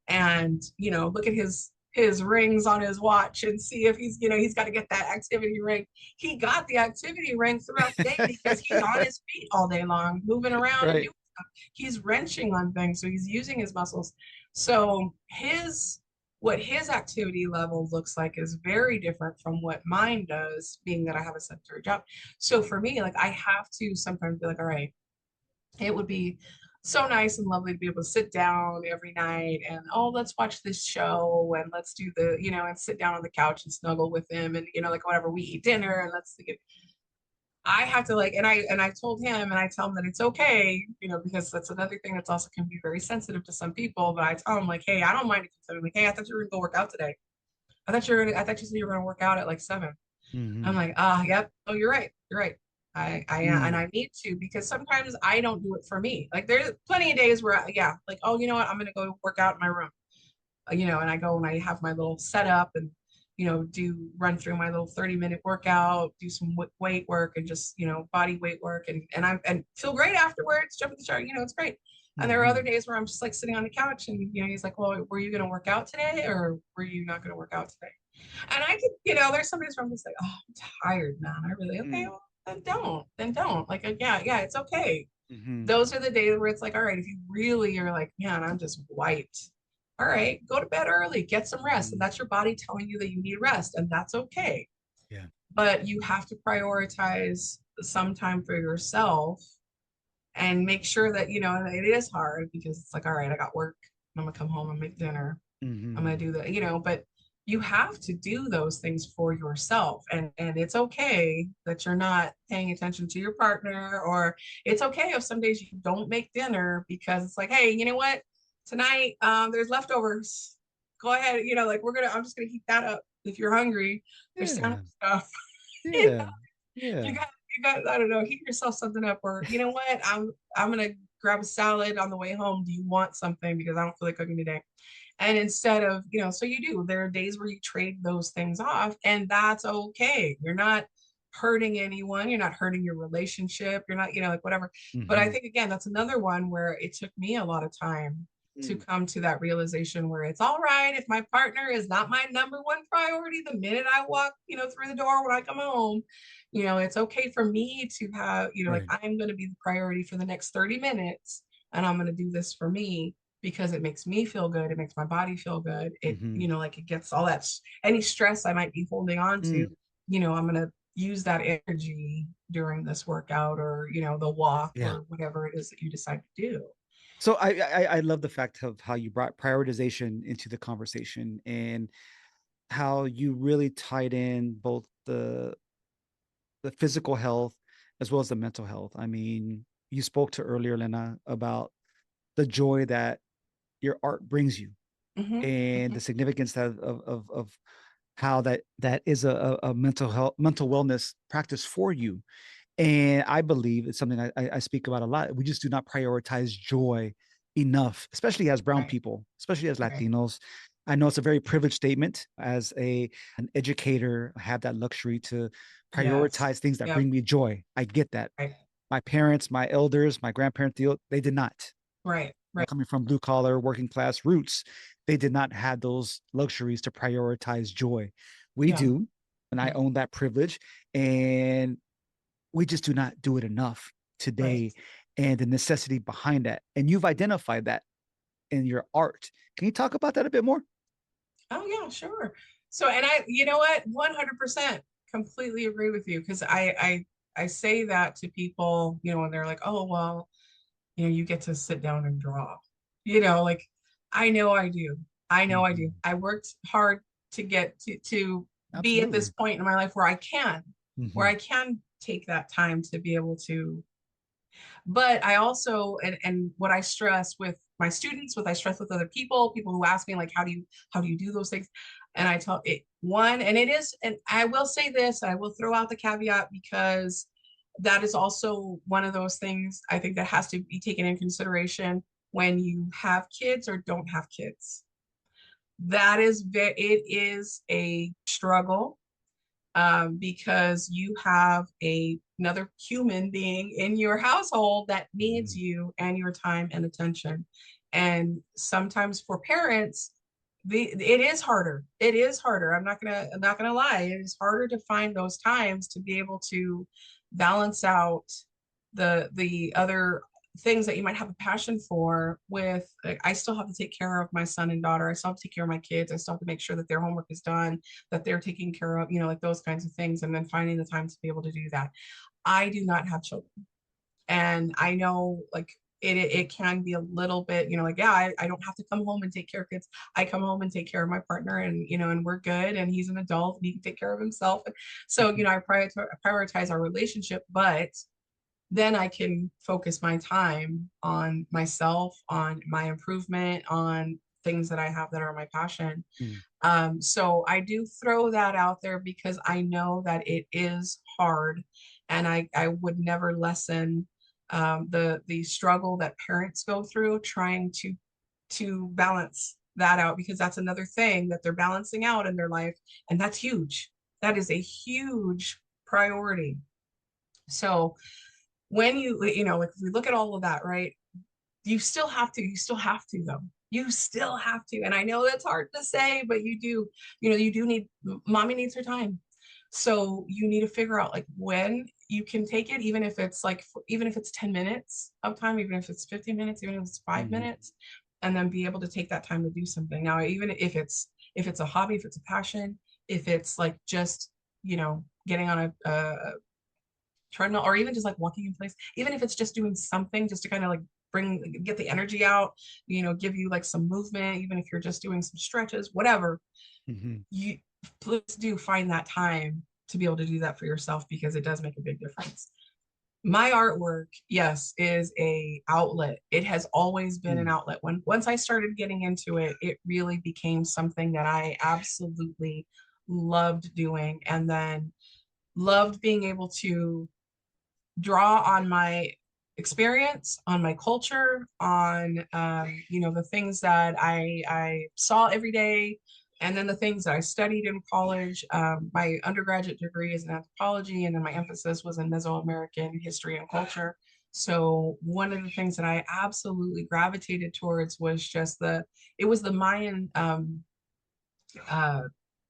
and, look at his rings on his watch and see if he's got to get that activity ring. He got the activity ring throughout the day because he's on his feet all day long, moving around and doing stuff. He's wrenching on things, so he's using his muscles. So what his activity level looks like is very different from what mine does, being that I have a sedentary job. So for me, like I have to sometimes be like, all right, it would be so nice and lovely to be able to sit down every night and, oh, let's watch this show and let's do and sit down on the couch and snuggle with him and, like whatever, we eat dinner and I have to and I told him and I tell him that it's okay, because that's another thing that's also can be very sensitive to some people. But I tell him like, hey, I don't mind if you tell me like, hey, I thought you were gonna go work out today. I thought you said you were gonna work out at like 7. I'm like, yep. Oh, you're right. You're right. I am, and I need to because sometimes I don't do it for me. Like there's plenty of days where oh, you know what, I'm gonna go work out in my room. And I go and I have my little setup and run through my little 30-minute workout, do some weight work and just, body weight work and feel great afterwards, jump in the shower, it's great. And there are other days where I'm just like sitting on the couch and, he's like, well, were you going to work out today or were you not going to work out today? And I could, there's some days where I'm just like, oh, I'm tired, man. I really, okay, well, then don't. Like, yeah, it's okay. Those are the days where it's like, all right, if you really are like, man, I'm just wiped. All right, go to bed early, get some rest. And that's your body telling you that you need rest. And that's okay. Yeah. But you have to prioritize some time for yourself and make sure that, it is hard because it's like, all right, I got work. I'm going to come home and make dinner. I'm going to do that, but you have to do those things for yourself. And it's okay that you're not paying attention to your partner, or it's okay if some days you don't make dinner because it's like, hey, you know what? Tonight, there's leftovers. Go ahead, I'm just gonna heat that up. If you're hungry, there's stuff. Yeah. You got, I don't know, heat yourself something up, or you know what? I'm gonna grab a salad on the way home. Do you want something? Because I don't feel like cooking today. And instead of, so you do. There are days where you trade those things off, and that's okay. You're not hurting anyone. You're not hurting your relationship. You're not, whatever. But I think again, that's another one where it took me a lot of time to come to that realization where it's all right if my partner is not my number one priority the minute I walk, through the door when I come home. It's okay for me to have, like I'm going to be the priority for the next 30 minutes and I'm going to do this for me because it makes me feel good. It makes my body feel good. It, it gets all that, any stress I might be holding on to, I'm going to use that energy during this workout or, the walk or whatever it is that you decide to do. So I love the fact of how you brought prioritization into the conversation and how you really tied in both the physical health as well as the mental health. I mean, you spoke to earlier, Elena, about the joy that your art brings you and the significance of how that is a mental wellness practice for you. And I believe it's something I speak about a lot. We just do not prioritize joy enough, especially as brown people, especially as Latinos. I know it's a very privileged statement. As an educator, I have that luxury to prioritize things that bring me joy. I get that. My parents, my elders, my grandparents, they did not. Right. Coming from blue collar, working class roots, they did not have those luxuries to prioritize joy. We do, and I own that privilege. And we just do not do it enough today, and the necessity behind that. And you've identified that in your art. Can you talk about that a bit more? Oh yeah, sure. So, and I, you know what, 100% completely agree with you because I say that to people, when they're like, oh well, you get to sit down and draw, like I know I do. I worked hard to get to be at this point in my life where I can take that time to be able to. But I also, and what I stress with my students, what I stress with other people who ask me like, how do you do those things? And I tell it one, and it is, and I will say this, I will throw out the caveat because that is also one of those things I think that has to be taken in consideration when you have kids or don't have kids. It is a struggle, because you have another human being in your household that needs you and your time and attention. And sometimes for parents, it is harder. It is harder. I'm not gonna lie. It is harder to find those times to be able to balance out the other things that you might have a passion for with, like, I still have to take care of my son and daughter. I still have to take care of my kids. I still have to make sure that their homework is done, that they're taken care of, like those kinds of things. And then finding the time to be able to do that. I do not have children. And I know, like, it can be a little bit, like, yeah, I don't have to come home and take care of kids. I come home and take care of my partner, and and we're good, and he's an adult and he can take care of himself. So, I prioritize our relationship, but then I can focus my time on myself, on my improvement, on things that I have that are my passion. So I do throw that out there because I know that it is hard, and I would never lessen the struggle that parents go through trying to balance that out, because that's another thing that they're balancing out in their life, and that's huge. That is a huge priority. So when like, if we look at all of that, right, you still have to though. You still have to. And I know that's hard to say, but you do, you do need, mommy needs her time. So you need to figure out, like, when you can take it, even if it's 10 minutes of time, even if it's 15 minutes, even if it's 5 minutes, and then be able to take that time to do something. Now, even if it's a hobby, if it's a passion, if it's like just, getting on a treadmill, or even just like walking in place, even if it's just doing something just to kind of like get the energy out, give you like some movement, even if you're just doing some stretches, whatever, you please do find that time to be able to do that for yourself, because it does make a big difference. My artwork, yes, is a outlet. It has always been an outlet. Once I started getting into it, it really became something that I absolutely loved doing, and then loved being able to draw on my experience, on my culture, on the things that I saw every day, and then the things that I studied in college. My undergraduate degree is in anthropology, and then my emphasis was in Mesoamerican history and culture. So one of the things that I absolutely gravitated towards was just the Mayan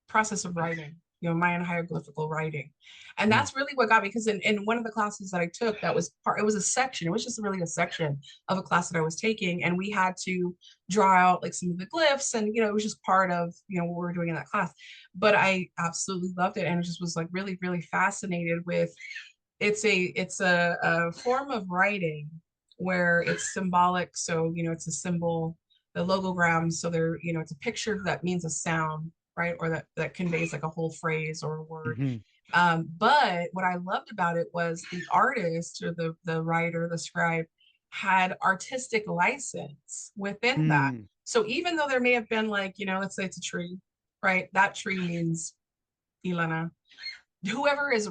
process of writing, Mayan hieroglyphical writing. And that's really what got me, because in one of the classes that I took, it was a section, it was just really a section of a class that I was taking, and we had to draw out like some of the glyphs, and it was just part of what we were doing in that class. But I absolutely loved it, and just was like really, really fascinated with it's a form of writing where it's symbolic. So it's a symbol, the logogram, so there, it's a picture that means a sound, right? Or that conveys like a whole phrase or a word. But what I loved about it was the artist, or the writer, the scribe, had artistic license within that. So even though there may have been, like, let's say it's a tree, right? That tree means Elena. Whoever is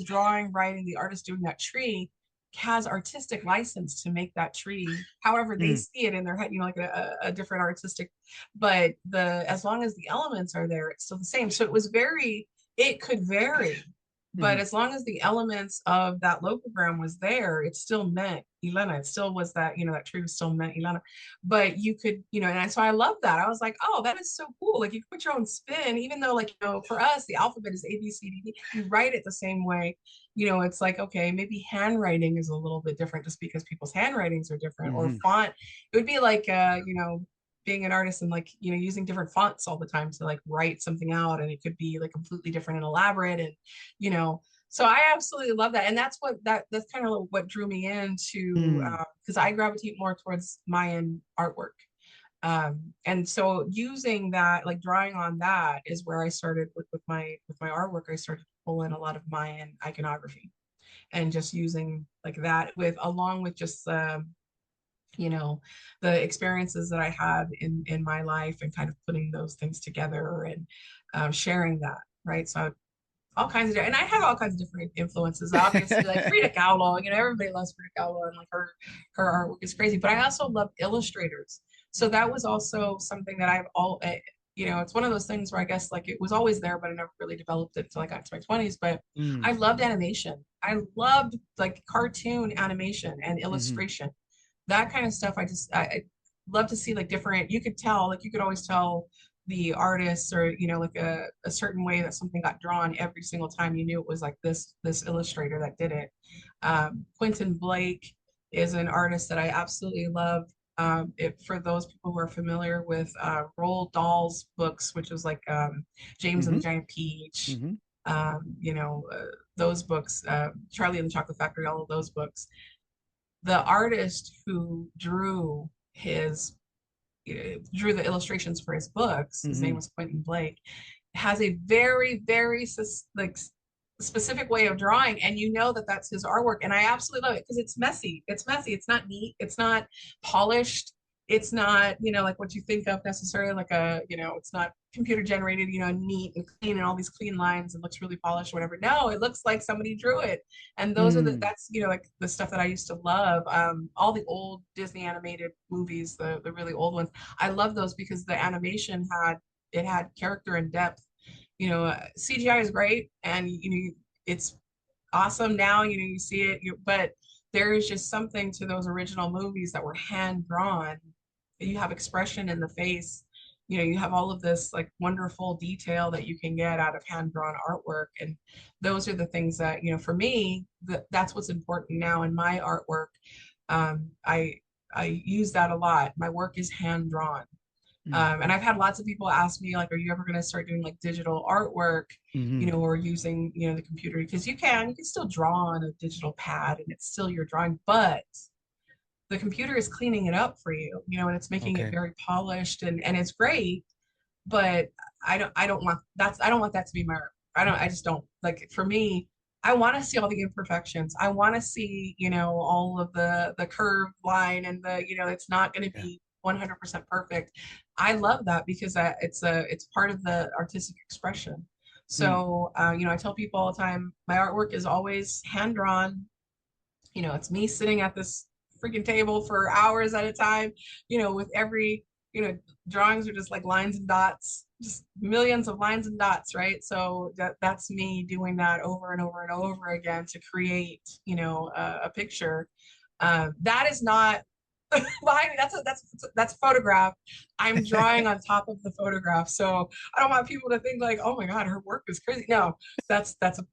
drawing, writing, the artist doing that tree has artistic license to make that tree however they see it in their head, like a different artistic, but as long as the elements are there, it's still the same. So it could vary, but as long as the elements of that logogram was there, it still meant Elena. It still was that, that tree was still meant Elena. But you could, and so I love that. I was like, oh, that is so cool. Like, you can put your own spin, even though, like, for us, the alphabet is A, B, C, D, D. You write it the same way. It's like, okay, maybe handwriting is a little bit different just because people's handwritings are different, or font. It would be like, being an artist and, like, using different fonts all the time to, like, write something out, and it could be like completely different and elaborate, and so I absolutely love that. And that's kind of what drew me into, because I gravitate more towards Mayan artwork, and so using that, like drawing on that, is where I started with my artwork. I started to pull in a lot of Mayan iconography, and just using like that along with just the experiences that I had in my life, and kind of putting those things together, and sharing that, right? So all kinds of, and I have all kinds of different influences. Obviously, like Frida Kahlo, everybody loves Frida Kahlo, and like her artwork is crazy. But I also love illustrators. So that was also something that it's one of those things where I guess like it was always there, but I never really developed it until I got into my 20s. But I loved animation. I loved like cartoon animation and illustration, that kind of stuff. I love to see like different. You could tell, like you could always tell the artists or like a certain way that something got drawn every single time. You knew it was like this illustrator that did it. Quentin Blake is an artist that I absolutely love. For those people who are familiar with Roald Dahl's books, which was like James and the Giant Peach, those books, Charlie and the Chocolate Factory, all of those books. The artist who drew the illustrations for his books, his name was Quentin Blake, has a very, very specific way of drawing, and that's his artwork, and I absolutely love it because it's messy. It's not neat. It's not polished. It's not like what you think of necessarily, like it's not computer generated, neat and clean and all these clean lines and looks really polished or whatever. No, it looks like somebody drew it, and those are that's like the stuff that I used to love. All the old Disney animated movies, the really old ones, I love those because the animation had character and depth. CGI is great, and it's awesome now. You see it, but there is just something to those original movies that were hand drawn. You have expression in the face. You have all of this like wonderful detail that you can get out of hand drawn artwork, and those are the things that for me, that's what's important now in my artwork. I use that a lot. My work is hand drawn. And I've had lots of people ask me, like, are you ever going to start doing like digital artwork, or using, the computer? Because you can still draw on a digital pad and it's still your drawing, but the computer is cleaning it up for you, and it's making it very polished and it's great. But I don't want that to be my art. I just don't like. For me, I want to see all the imperfections. I want to see, all of the curved line and it's not going to be 100% perfect. I love that because it's part of the artistic expression. So, I tell people all the time, my artwork is always hand drawn. It's me sitting at this freaking table for hours at a time, with every, drawings are just like lines and dots, just millions of lines and dots, right? So that's me doing that over and over and over again to create, a picture. That is not behind me. That's a photograph. I'm drawing on top of the photograph. So I don't want people to think like, oh my God, her work is crazy. No, that's a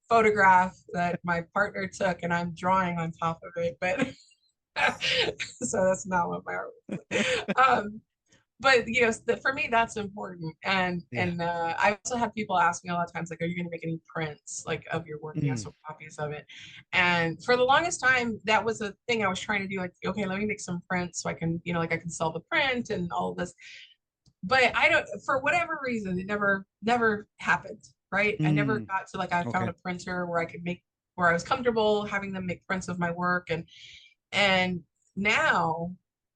photograph that my partner took and I'm drawing on top of it. But so that's not what my art was. But for me that's important, and I also have people ask me a lot of times like, are you going to make any prints like of your work, so copies of it? And for the longest time that was a thing I was trying to do, like, okay, let me make some prints so I can like I can sell the print and all of this, but I don't, for whatever reason, it never happened, right? I never got to like I found a printer where I was comfortable having them make prints of my work, and now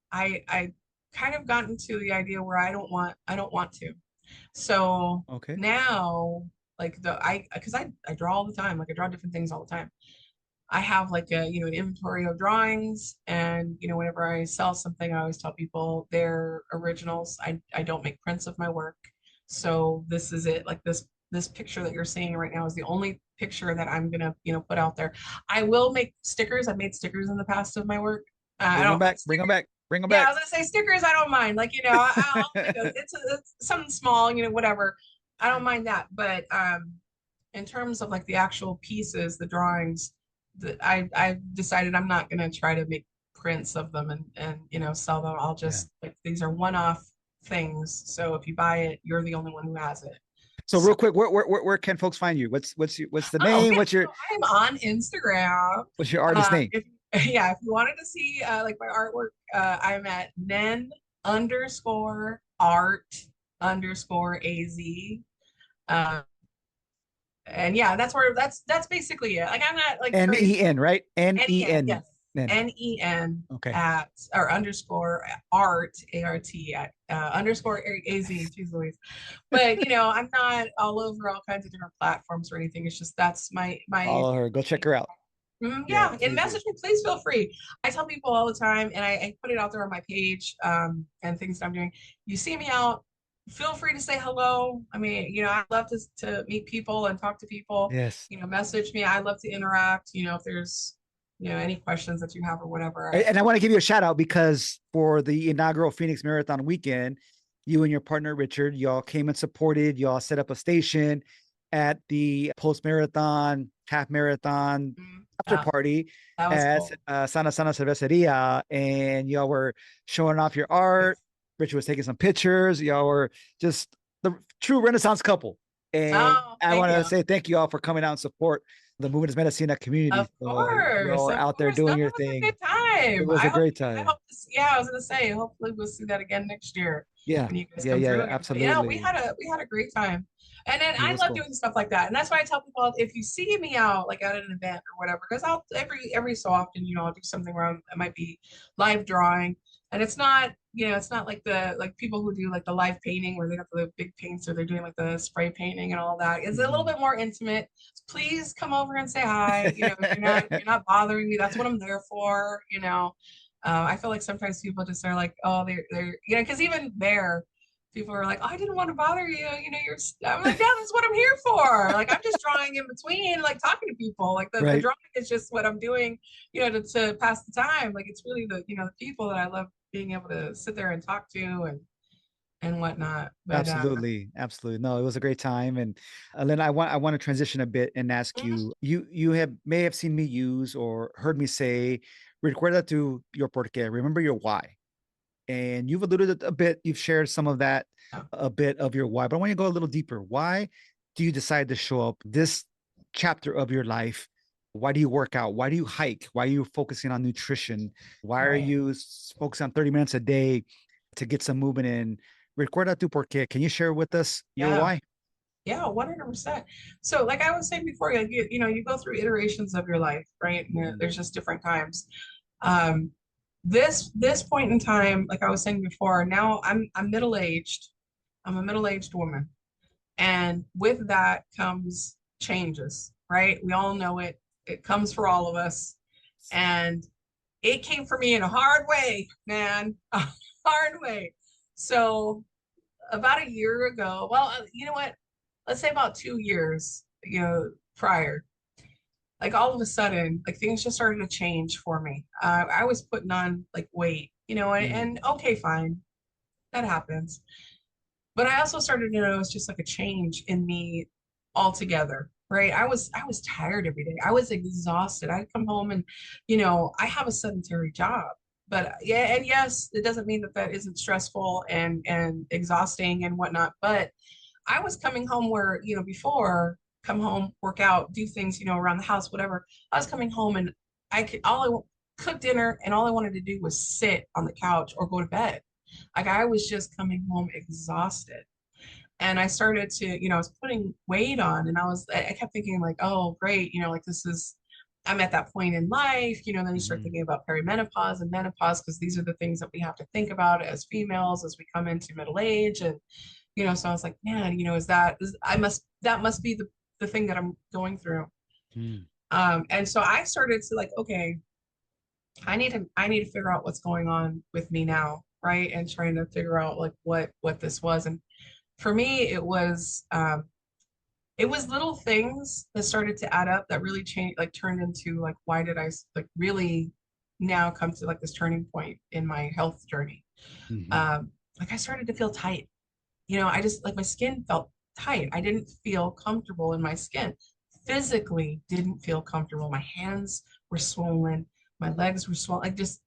I kind of gotten to the idea where I don't want to. So now, like because I draw all the time, like I draw different things all the time. I have like an inventory of drawings, and whenever I sell something, I always tell people they're originals. I don't make prints of my work. So this is it. Like this picture that you're seeing right now is the only picture that I'm gonna put out there. I will make stickers. I've made stickers in the past of my work. Bring them back. Yeah, I was gonna say stickers. I don't mind. Like it's something small. Whatever. I don't mind that. But in terms of like the actual pieces, the drawings, I've decided I'm not gonna try to make prints of them and sell them. I'll just like, these are one-off things. So if you buy it, you're the only one who has it. So real quick, where can folks find you? What's the name? What's your? I'm on Instagram. What's your artist name? If you wanted to see like my artwork, I'm at nen_art_az. And that's basically it. Like I'm not like NEN, right? NEN. Yes. Then NEN okay. at or underscore art ART at underscore AZ. Geez Louise. But I'm not all over all kinds of different platforms or anything. It's just that's my Follow her. Go check her out. Yeah, yeah, and please do. message me, please feel free. I tell people all the time, and I put it out there on my page, and things that I'm doing. You see me out, feel free to say hello. I mean, I love to meet people and talk to people. Yes. Message me. I love to interact. If there's any questions that you have or whatever. And I want to give you a shout out because for the inaugural Phoenix Marathon weekend, you and your partner Richard, y'all came and supported. Y'all set up a station at the post marathon, half marathon after Yeah, party that was at cool. Sana Sana Cerveceria, and y'all were showing off your art. Richard was taking some pictures. Y'all were just the true Renaissance couple. And Oh, I thank want to you. say thank you all for coming out and support the Movement Es Medicina community. Of So you course, all are of out there course. No, doing it your was a thing. good It time. was a great I time. hope to yeah, I was gonna say, hopefully we'll see that again next year Yeah. when you guys Yeah. come through Yeah. again. But yeah, we Absolutely. had a great time. And then It I was love cool. doing stuff like that. And that's why I tell people if you see me out like at an event or whatever, because I'll every so often, I'll do something where it might be live drawing. And it's not, it's not like the people who do like the live painting where they got the big paints or they're doing like the spray painting and all that. It's a little bit more intimate. Please come over and say hi. You're not bothering me. That's what I'm there for. I feel like sometimes people just are like, oh, they're because even there, people are like, oh, I didn't want to bother you. I'm like, yeah, that's what I'm here for. Like, I'm just drawing in between, like talking to people. Like the Right. drawing is just what I'm doing, to pass the time. Like it's really the people that I love being able to sit there and talk to and whatnot. But Absolutely. Absolutely. No, it was a great time. And Elena, I want to transition a bit and ask you, you may have seen me use or heard me say, recuerda tu your por qué, remember your why. And you've alluded a bit, you've shared some of that, yeah. a bit of your why, but I want you to go a little deeper. Why do you decide to show up this chapter of your life? Why do you work out? Why do you hike? Why are you focusing on nutrition? Why are Right. you focusing on 30 minutes a day to get some movement in? Recuerda tu por qué. Can you share with us your Yeah. why? Yeah, 100%. So, like I was saying before, like you go through iterations of your life, right? And there's just different times. Um, this point in time, like I was saying before, now I'm middle aged. I'm a middle aged woman, and with that comes changes, right? We all know it. It comes for all of us, and it came for me in a hard way, man, a hard way. So about a year ago, well, you know what? Let's say about 2 years, prior, like all of a sudden, like things just started to change for me. I was putting on like weight, and okay, fine, that happens. But I also started to notice just like a change in me altogether. Right. I was tired every day. I was exhausted. I'd come home and, I have a sedentary job. But yeah, and yes, it doesn't mean that that isn't stressful and exhausting and whatnot. But I was coming home where, before come home, work out, do things, around the house, whatever. I was coming home and cook dinner and all I wanted to do was sit on the couch or go to bed. Like I was just coming home exhausted. And I started to, I was putting weight on and I kept thinking like, oh, great, like I'm at that point in life, then you start thinking about perimenopause and menopause because these are the things that we have to think about as females as we come into middle age. And so I was like, man, that must be the thing that I'm going through. And so I started to like, okay, I need to figure out what's going on with me now, right? And trying to figure out like what this was. And for me, it was little things that started to add up that really changed, like turned into like why did I like really now come to like this turning point in my health journey. Like I started to feel tight. I just like my skin felt tight. I didn't feel comfortable in my skin. Physically didn't feel comfortable. My hands were swollen, my legs were swollen. Like just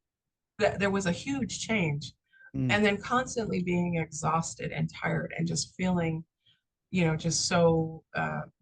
there was a huge change. And then constantly being exhausted and tired and just feeling, just so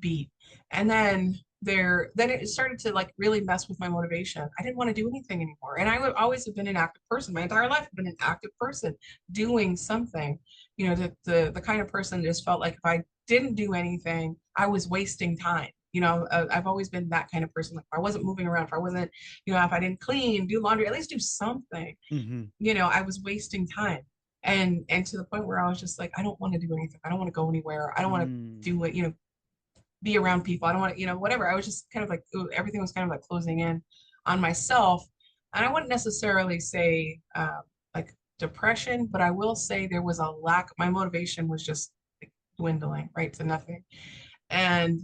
beat. And then it started to like really mess with my motivation. I didn't want to do anything anymore. And I would always have been an active person. My entire life I've been an active person doing something. The kind of person that just felt like if I didn't do anything, I was wasting time. I've always been that kind of person. Like if I wasn't moving around, if I wasn't, if I didn't clean, do laundry, at least do something, I was wasting time. And to the point where I was just like, I don't want to do anything. I don't want to go anywhere. I don't want to do it, be around people. I don't want to, whatever. I was just kind of like, everything was kind of like closing in on myself. And I wouldn't necessarily say like depression, but I will say there was a lack. My motivation was just like dwindling, right, to nothing. And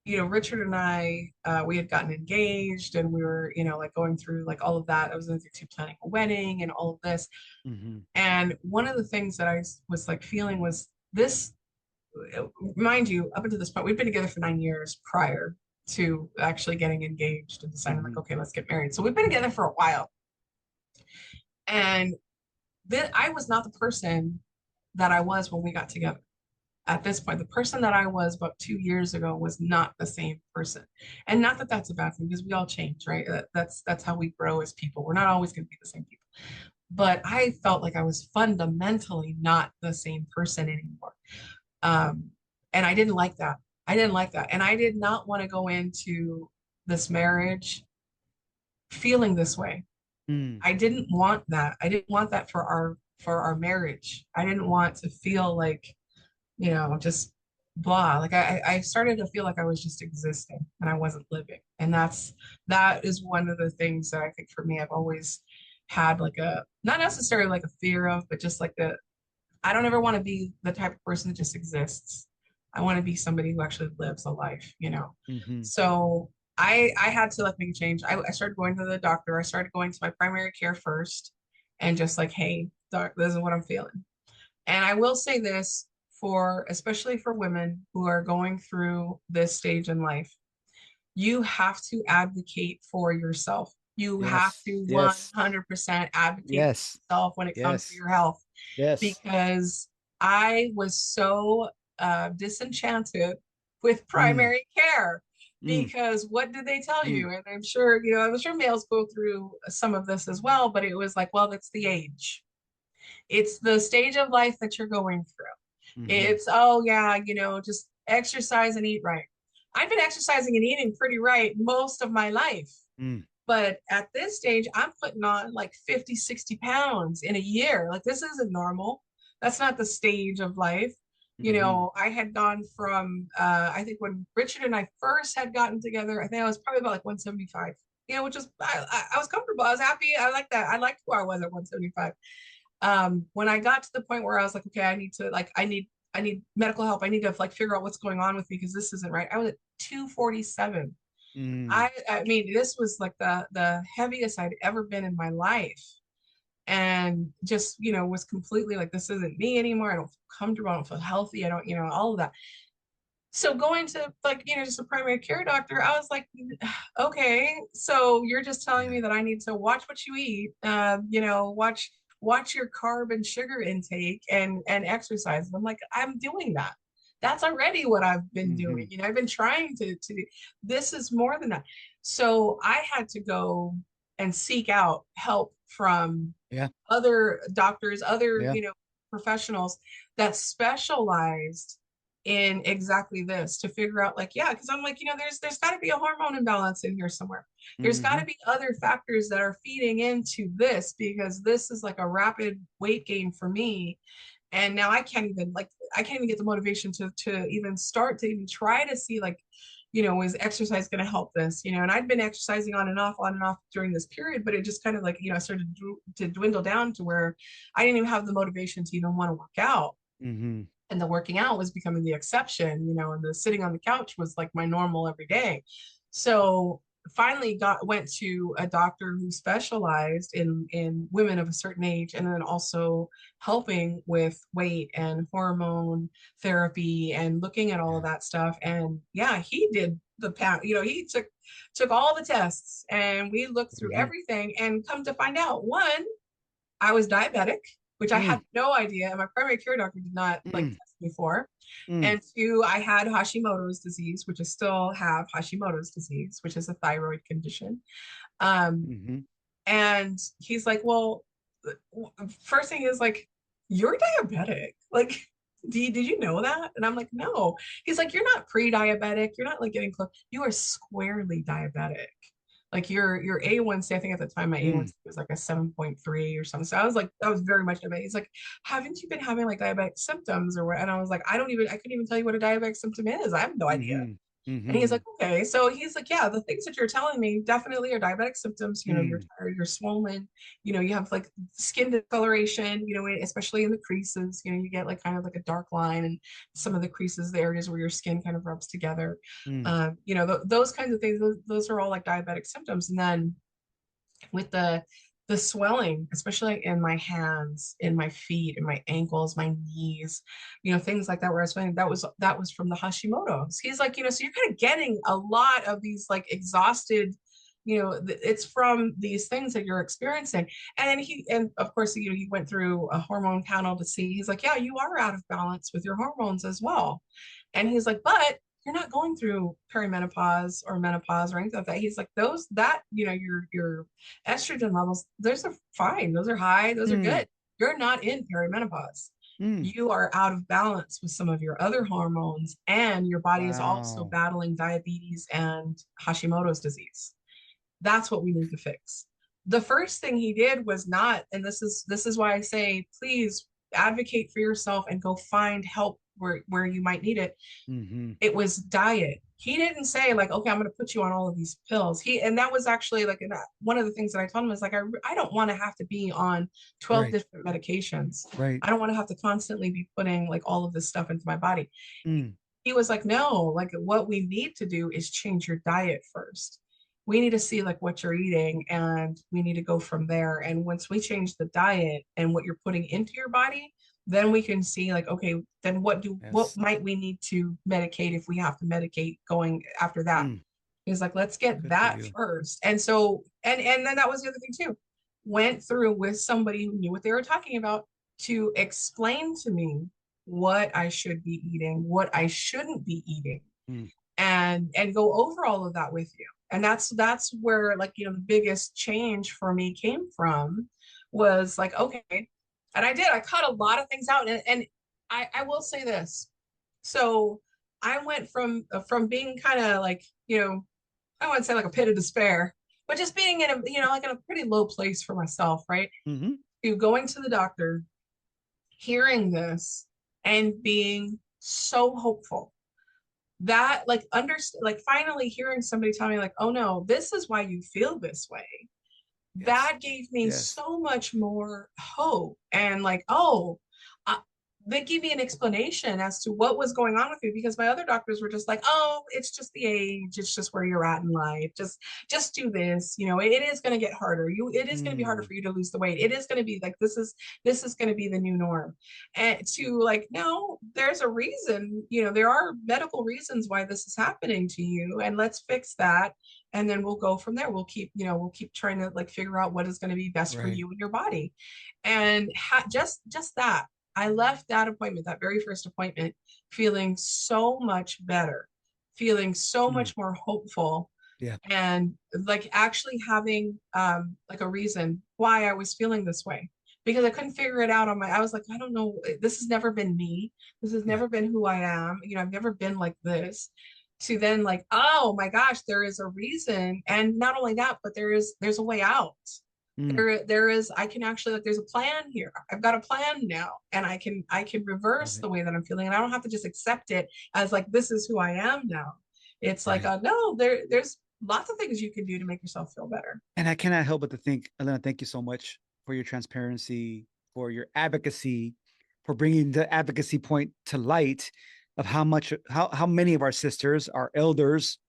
Richard and I, we had gotten engaged, and we were, like going through like all of that. I was into planning a wedding and all of this. And one of the things that I was like feeling was this, mind you, up until this point, we've been together for 9 years prior to actually getting engaged and deciding like, okay, let's get married. So we've been together for a while. And then I was not the person that I was when we got together. At this point, the person that I was about 2 years ago was not the same person. And not that that's a bad thing, because we all change, right? That's how we grow as people. We're not always going to be the same people. But I felt like I was fundamentally not the same person anymore. And I didn't like that. And I did not want to go into this marriage feeling this way. I didn't want that. I didn't want that for our marriage. I didn't want to feel like, just blah. Like I started to feel like I was just existing and I wasn't living. And that is one of the things that I think for me, I've always had like not necessarily like a fear of, but just like I don't ever want to be the type of person that just exists. I want to be somebody who actually lives a life, So I had to like make a change. I started going to the doctor. I started going to my primary care first and just like, hey, doc, this is what I'm feeling. And I will say this especially for women who are going through this stage in life, you have to advocate for yourself. You have to 100% advocate for yourself when it comes to your health. Because I was so disenchanted with primary care. Because what did they tell you? And I'm sure, males go through some of this as well, but it was like, well, that's the age. It's the stage of life that you're going through. It's, just exercise and eat right. I've been exercising and eating pretty right most of my life. But at this stage, I'm putting on like 50, 60 pounds in a year. Like this isn't normal. That's not the stage of life. I had gone from, I think when Richard and I first had gotten together, I think I was probably about like 175, which is, I was comfortable. I was happy. I liked that. I liked who I was at 175. When I got to the point where I was like, okay, I need medical help. I need to like figure out what's going on with me because this isn't right. I was at 247. I mean, this was like the heaviest I'd ever been in my life. And just, was completely like, this isn't me anymore. I don't feel comfortable. I don't feel healthy. I don't, all of that. So going to like, just a primary care doctor, I was like, okay, so you're just telling me that I need to watch what you eat, watch your carb and sugar intake and exercise. And I'm like, I'm doing that. That's already what I've been doing. I've been trying to this is more than that. So I had to go and seek out help from other doctors, other, professionals that specialized in exactly this to figure out like, because I'm like, there's got to be a hormone imbalance in here somewhere. There's got to be other factors that are feeding into this because this is like a rapid weight gain for me. And now I can't even get the motivation to even start to even try to see like, is exercise going to help this, and I'd been exercising on and off during this period, but it just kind of like, I started to dwindle down to where I didn't even have the motivation to even want to work out. And the working out was becoming the exception, and the sitting on the couch was like my normal every day. So finally went to a doctor who specialized in women of a certain age, and then also helping with weight and hormone therapy and looking at all of that stuff. And he did the pound, he took all the tests and we looked through everything and come to find out, one, I was diabetic, which I had no idea. And my primary care doctor did not like test me for. And two, I had Hashimoto's disease, which I still have Hashimoto's disease, which is a thyroid condition. And he's like, well, first thing is like, you're diabetic. Like, Did you know that? And I'm like, no. He's like, you're not pre-diabetic. You're not like getting close. You are squarely diabetic. Like your A1C, I think at the time my Mm, A1C was like a 7.3 or something. So I was like, that was very much diabetic. He's like, haven't you been having like diabetic symptoms or what? And I was like, I couldn't even tell you what a diabetic symptom is. I have no idea. mm-hmm, And he's mm-hmm, like, okay. So he's like, yeah, the things that you're telling me definitely are diabetic symptoms. You know, you're mm, tired, you're swollen, you know, you have like skin discoloration, you know, especially in the creases, you know, you get like kind of like a dark line and some of the creases, the areas where your skin kind of rubs together. mm. You know, those kinds of things, those are all like diabetic symptoms. And then with the swelling, especially in my hands, in my feet, in my ankles, my knees, you know, things like that where I was feeling that was from the Hashimoto's. He's like, you know, so you're kind of getting a lot of these like exhausted, you know, it's from these things that you're experiencing. And then and of course, you know, he went through a hormone panel to see, he's like, yeah, you are out of balance with your hormones as well. And he's like, but you're not going through perimenopause or menopause or anything like that. He's like, you know, your estrogen levels, those are fine. Those are high. Those are Mm, good. You're not in perimenopause. mm. You are out of balance with some of your other hormones, and your body is also Wow. battling diabetes and Hashimoto's disease. That's what we need to fix. The first thing he did was not, and this is why I say, please advocate for yourself and go find help where you might need it. Mm-hmm. It was diet. He didn't say like, okay, I'm going to put you on all of these pills. And that was actually like one of the things that I told him is like, I don't want to have to be on 12 Right, different medications. right. I don't want to have to constantly be putting like all of this stuff into my body. Mm. He was like, no, like what we need to do is change your diet first. We need to see like what you're eating and we need to go from there. And once we change the diet and what you're putting into your body, then we can see like, okay, then what Yes. might we need to medicate if we have to medicate going after that. Mm. He's like, let's get Good for that you. first. And so, and then that was the other thing too. Went through with somebody who knew what they were talking about to explain to me what I should be eating, what I shouldn't be eating, Mm. and go over all of that with you. And that's where like, you know, the biggest change for me came from was like, okay. And I cut a lot of things out. And I will say this. So I went from being kind of like, you know, I wouldn't say like a pit of despair, but just being in a, you know, like in a pretty low place for myself, right? Mm-hmm. To going to the doctor, hearing this and being so hopeful that like finally hearing somebody tell me like, oh no, this is why you feel this way, Yes. that gave me Yes. so much more hope and like, oh, uh, they give me an explanation as to what was going on with me, because my other doctors were just like, oh, it's just the age, it's just where you're at in life, just do this, you know, it is going to get harder, it is going to be harder Mm. for you to lose the weight, it is going to be like this is going to be the new norm. And to like, no, there's a reason, you know, there are medical reasons why this is happening to you, and let's fix that, and then we'll go from there. We'll keep trying to like figure out what is going to be best for Right. you and your body. And just that, I left that appointment, that very first appointment, feeling so much better, feeling so Mm. much more hopeful, Yeah. and like actually having like a reason why I was feeling this way, because I couldn't figure it out on my, I was like, I don't know, this has never been me, this has Yeah. never been who I am, you know, I've never been like this. To then like, oh my gosh, there is a reason, and not only that, but there's a way out. Mm. There is, I can actually like, there's a plan here, I've got a plan now, and I can Love reverse it. the way that I'm feeling, and I don't have to just accept it as like, this is who I am now. It's like, Right. no, there's lots of things you can do to make yourself feel better. And I cannot help but to think, Elena, thank you so much for your transparency, for your advocacy, for bringing the advocacy point to light of how many of our sisters, our elders,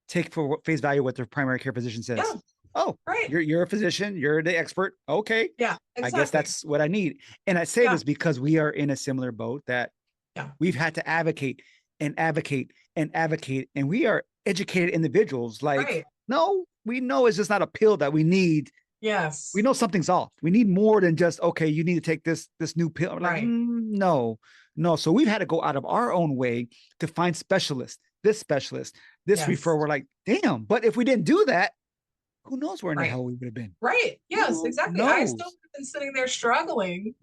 take for face value what their primary care physician says. Yeah, Oh, right. you're a physician, you're the expert. Okay, Yeah, I guess exactly. that's what I need. And I say Yeah, this because we are in a similar boat that yeah, we've had to advocate and advocate and advocate, and we are educated individuals. Like, right. no, we know it's just not a pill that we need. We Yes, know something's off. We need more than just, okay, you need to take this new pill. I'm like, right. no, no. So we've had to go out of our own way to find specialists, this specialist, this referral. Yes, We're like, damn. But if we didn't do that, who knows where in the Right. hell we would have been? Right. Yes, Who exactly. I knows? still would have been sitting there struggling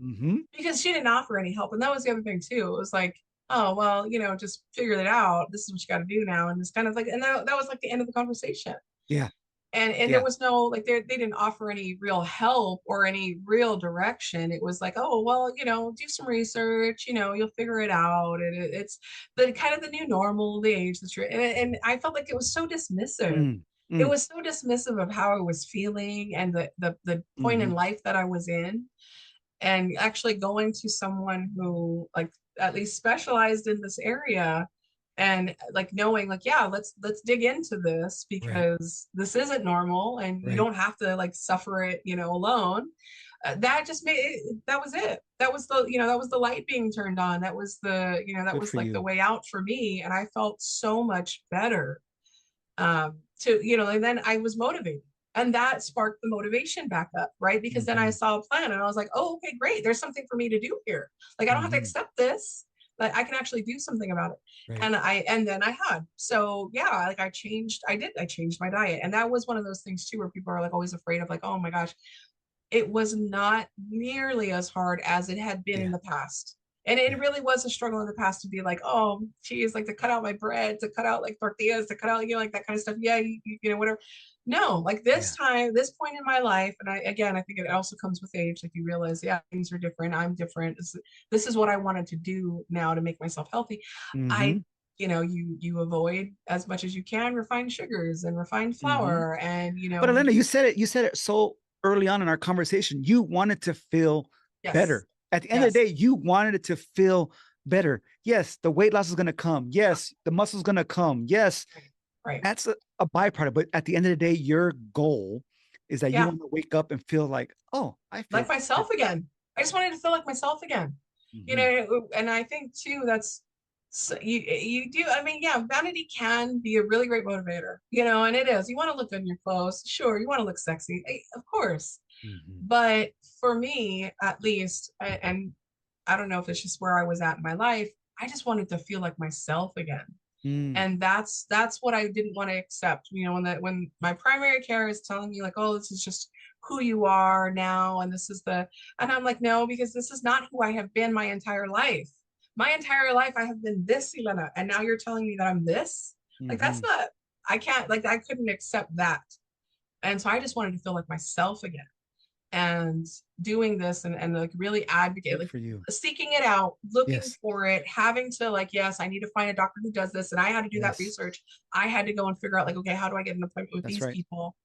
because she didn't offer any help. And that was the other thing too. It was like, oh, well, just figure it out. This is what you got to do now. And it's kind of like, and that was like the end of the conversation. Yeah. And there was no, like, they didn't offer any real help or any real direction. It was like, oh, well, do some research, you'll figure it out. And it's the kind of the new normal, the age that you're, and I felt like it was so dismissive. It was so dismissive of how I was feeling and the point in life that I was in. And actually going to someone who like at least specialized in this area and like knowing like, yeah, let's dig into this because this isn't normal and you don't have to like suffer it, alone. That just made it, that was it. That was that was the light being turned on. That was that Good was for like you. the way out for me. And I felt so much better. And then I was motivated. And that sparked the motivation back up, right? Because then I saw a plan and I was like, oh, okay, great. There's something for me to do here. Like, I don't have to accept this, but I can actually do something about it. And then I had. So yeah, like I changed my diet. And that was one of those things too, where people are like always afraid of like, oh my gosh, it was not nearly as hard as it had been in the past. And it really was a struggle in the past to be like, oh, geez, like to cut out my bread, to cut out like tortillas, to cut out, like that kind of stuff. Yeah, whatever. No, like this time, this point in my life, and I think it also comes with age. Like you realize, yeah, things are different. I'm different. This is what I wanted to do now to make myself healthy. You avoid as much as you can refined sugars and refined flour, and But Elena, you said it so early on in our conversation. You wanted to feel better. At the end of the day, you wanted it to feel better. Yes, the weight loss is going to come. Yes, the muscle's going to come. Yes, that's a byproduct. But at the end of the day, your goal is that you want to wake up and feel like, oh, I feel like myself again. I just wanted to feel like myself again. And I think too, that's you do. I mean, yeah, vanity can be a really great motivator, and it is. You want to look good in your clothes. Sure, you want to look sexy, of course. But for me, at least, and I don't know if it's just where I was at in my life, I just wanted to feel like myself again. And that's what I didn't want to accept. When my primary care is telling me like, oh, this is just who you are now, and and I'm like, no, because this is not who I have been my entire life. My entire life I have been this, Elena, and now you're telling me that I'm this? Like that's not, I can't, like I couldn't accept that. And so I just wanted to feel like myself again. And doing this and like really advocate, like for you, seeking it out, looking for it, having to like, yes, I need to find a doctor who does this. And I had to do that research. I had to go and figure out like, okay, how do I get an appointment with these people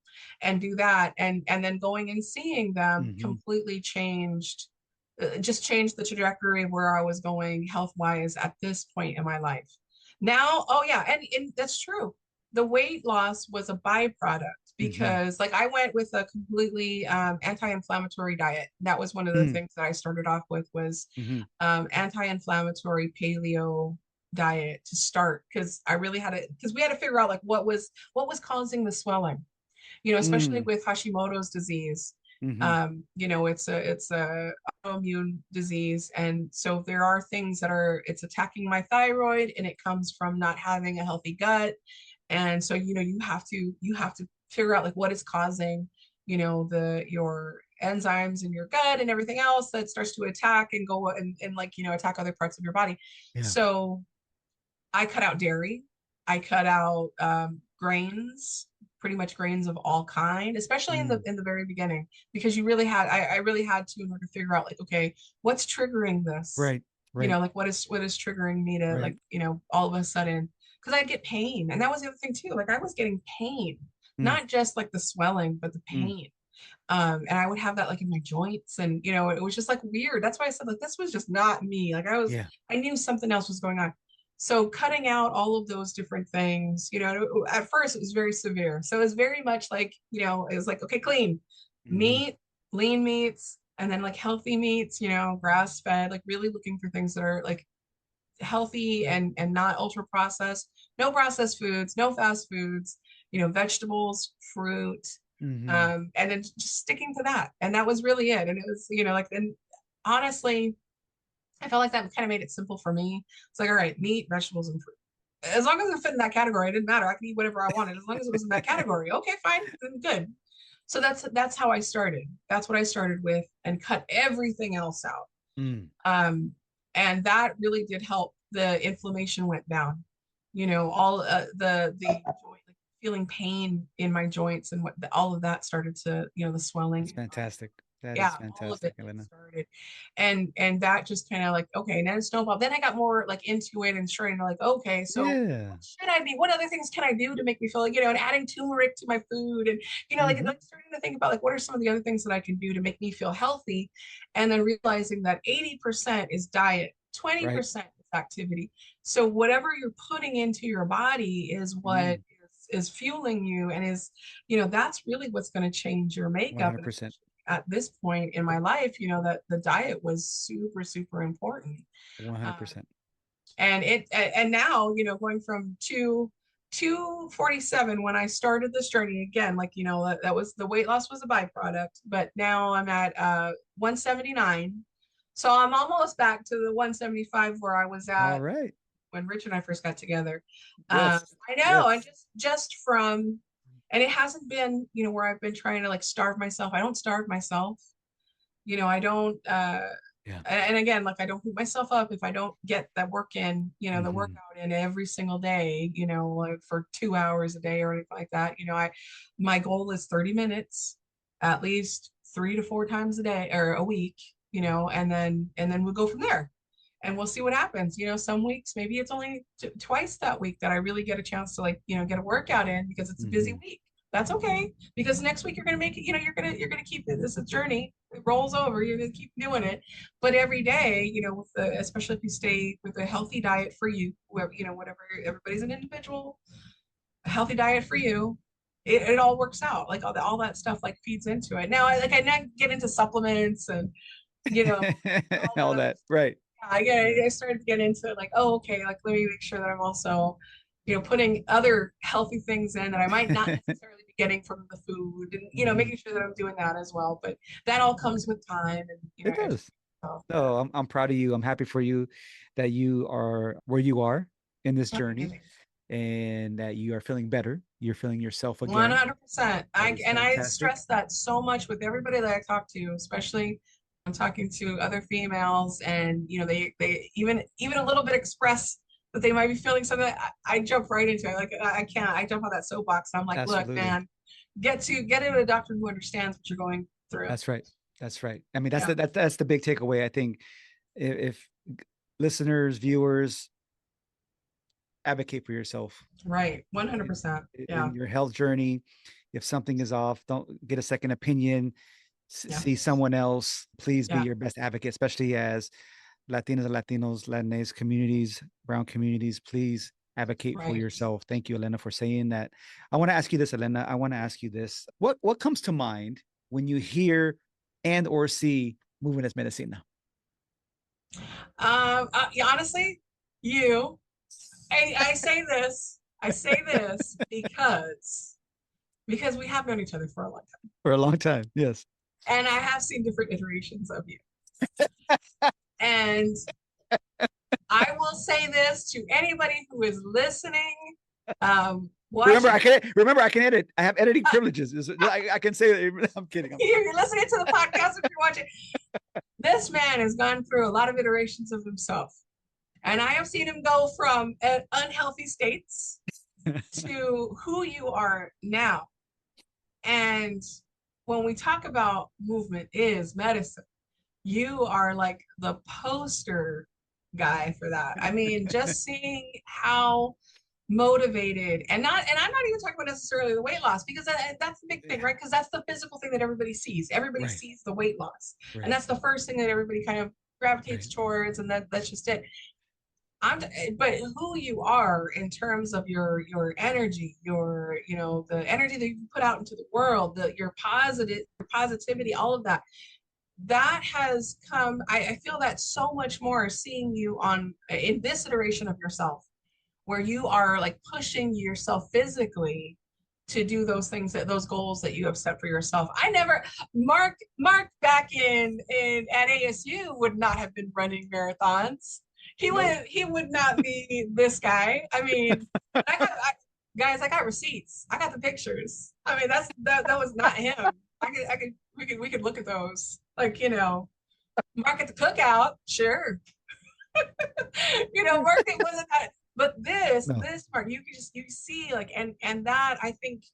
and do that? And then going and seeing them completely changed the trajectory of where I was going health-wise at this point in my life. Now, oh yeah, and that's true. The weight loss was a byproduct because like I went with a completely anti-inflammatory diet. That was one of the things that I started off with was anti-inflammatory paleo diet to start, because I really had because we had to figure out like what was causing the swelling, especially with Hashimoto's disease. It's a autoimmune disease, and so there are things that it's attacking my thyroid, and it comes from not having a healthy gut. And so you have to figure out like what is causing your enzymes in your gut and everything else that starts to attack and go and like attack other parts of your body. So I cut out dairy, I cut out grains, pretty much grains of all kind, especially in the very beginning, because I really had to, in order to figure out like, okay, what's triggering this? Right. Like what is triggering me to like, all of a sudden, because I'd get pain. And that was the other thing too. Like I was getting pain, not just like the swelling, but the pain. And I would have that like in my joints, and it was just like weird. That's why I said like this was just not me. Like I knew something else was going on. So cutting out all of those different things, at first it was very severe. So it was very much like, it was like, okay, clean meat, lean meats, and then like healthy meats, grass fed, like really looking for things that are like healthy and not ultra processed, no processed foods, no fast foods, vegetables, fruit, and then just sticking to that. And that was really it. And it was, and honestly, I felt like that kind of made it simple for me. It's like, all right, meat, vegetables, and fruit. As long as it fit in that category, it didn't matter. I could eat whatever I wanted as long as it was in that category. Okay, fine, then good. So that's how I started. That's what I started with, and cut everything else out. And that really did help. The inflammation went down, all the joint, like feeling pain in my joints, and all of that started to, the swelling. That's fantastic. That is Yeah, all of fantastic, it Elena. started. And that just kind of like, okay, and then it snowballed. Then I got more like into it and starting to like, okay, so Yeah. what should I be? What other things can I do to make me feel like, and adding turmeric to my food, and like starting to think about like what are some of the other things that I can do to make me feel healthy, and then realizing that 80% is diet, 20% is activity. So whatever you're putting into your body is what is fueling you, and is, that's really what's going to change your makeup. 100%. At this point in my life, that the diet was super, super important. 100%. And now, going from 247 when I started this journey, again, like, that was, the weight loss was a byproduct, but now I'm at 179. So I'm almost back to the 175 where I was at. All right. When Rich and I first got together. Yes. I know. Yes. And just from, and it hasn't been, where I've been trying to like starve myself. I don't starve myself. I don't, and again, like I don't beat myself up if I don't get that work in, the workout in every single day, like for 2 hours a day or anything like that. My goal is 30 minutes, at least 3 to 4 times a day or a week, and then we'll go from there. And we'll see what happens. Some weeks, maybe it's only twice that week that I really get a chance to like, get a workout in because it's a busy week. That's okay. Because next week you're going to make it, you're going to keep it. This is a journey. It rolls over. You're going to keep doing it. But every day, with especially if you stay with a healthy diet for you, whoever, whatever, everybody's an individual, a healthy diet for you, it all works out. Like all that stuff like feeds into it. Now, I now get into supplements and, all that. Right. I started to get into like, oh, okay, like let me make sure that I'm also, putting other healthy things in that I might not necessarily be getting from the food, and making sure that I'm doing that as well. But that all comes with time, and it does. So I'm proud of you. I'm happy for you that you are where you are in this journey, and that you are feeling better. You're feeling yourself again. 100%. I stress that so much with everybody that I talk to, especially I'm talking to other females, and they even a little bit express that they might be feeling something. I jump right into it. Like I can't. I jump on that soapbox, and I'm like, Absolutely. Look, man, get into a doctor who understands what you're going through. That's right. I mean, that's the big takeaway. I think if listeners, viewers, advocate for yourself. Right. 100%. In your health journey, if something is off, don't get a second opinion. See someone else. Please be your best advocate, especially as Latinas and Latinos, Latinx communities, brown communities. Please advocate for yourself. Thank you, Elena, for saying that. I want to ask you this, Elena. What comes to mind when you hear and or see Movement Es Medicina? Honestly, I say this because we have known each other for a long time. For a long time, yes. And I have seen different iterations of you. And I will say this to anybody who is listening. Remember, I can edit. I have editing privileges. I can say that. I'm kidding. You're listening to the podcast if you're watching. This man has gone through a lot of iterations of himself. And I have seen him go from unhealthy states to who you are now. And when we talk about movement is medicine, you are like the poster guy for that. I mean, just seeing how motivated and I'm not even talking about necessarily the weight loss, because that's the big thing, right? Because that's the physical thing that everybody sees. Everybody sees the weight loss, and that's the first thing that everybody kind of gravitates towards, and that's just it. But who you are in terms of your energy, the energy that you put out into the world, your positivity, all of that has come. I feel that so much more seeing you in this iteration of yourself, where you are like pushing yourself physically to do those things, those goals that you have set for yourself. Mark back at ASU would not have been running marathons. He would not be this guy. I mean, guys, I got receipts. I got the pictures. I mean, that was not him. We could look at those. Like, Mark at the cookout, sure. Mark it wasn't that, but this No. part, you see, like, and that, I think,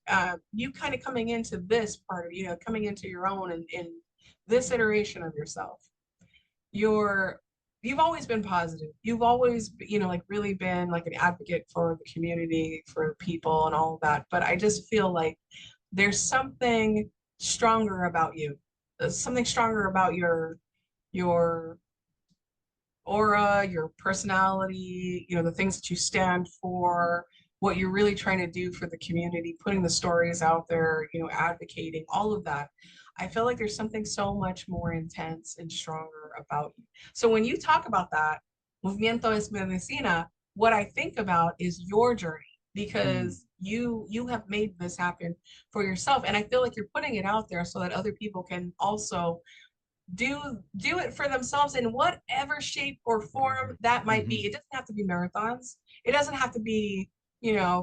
you kind of coming into this part of, coming into your own and in this iteration of yourself, you've always been positive. You've always, like really been like an advocate for the community, for people and all of that. But I just feel like there's something stronger about you. There's something stronger about your aura, your personality, the things that you stand for, what you're really trying to do for the community, putting the stories out there, advocating, all of that. I feel like there's something so much more intense and stronger about you. So when you talk about that, Movimiento Es Medicina, what I think about is your journey, because you have made this happen for yourself. And I feel like you're putting it out there so that other people can also do it for themselves in whatever shape or form that might be. It doesn't have to be marathons. It doesn't have to be,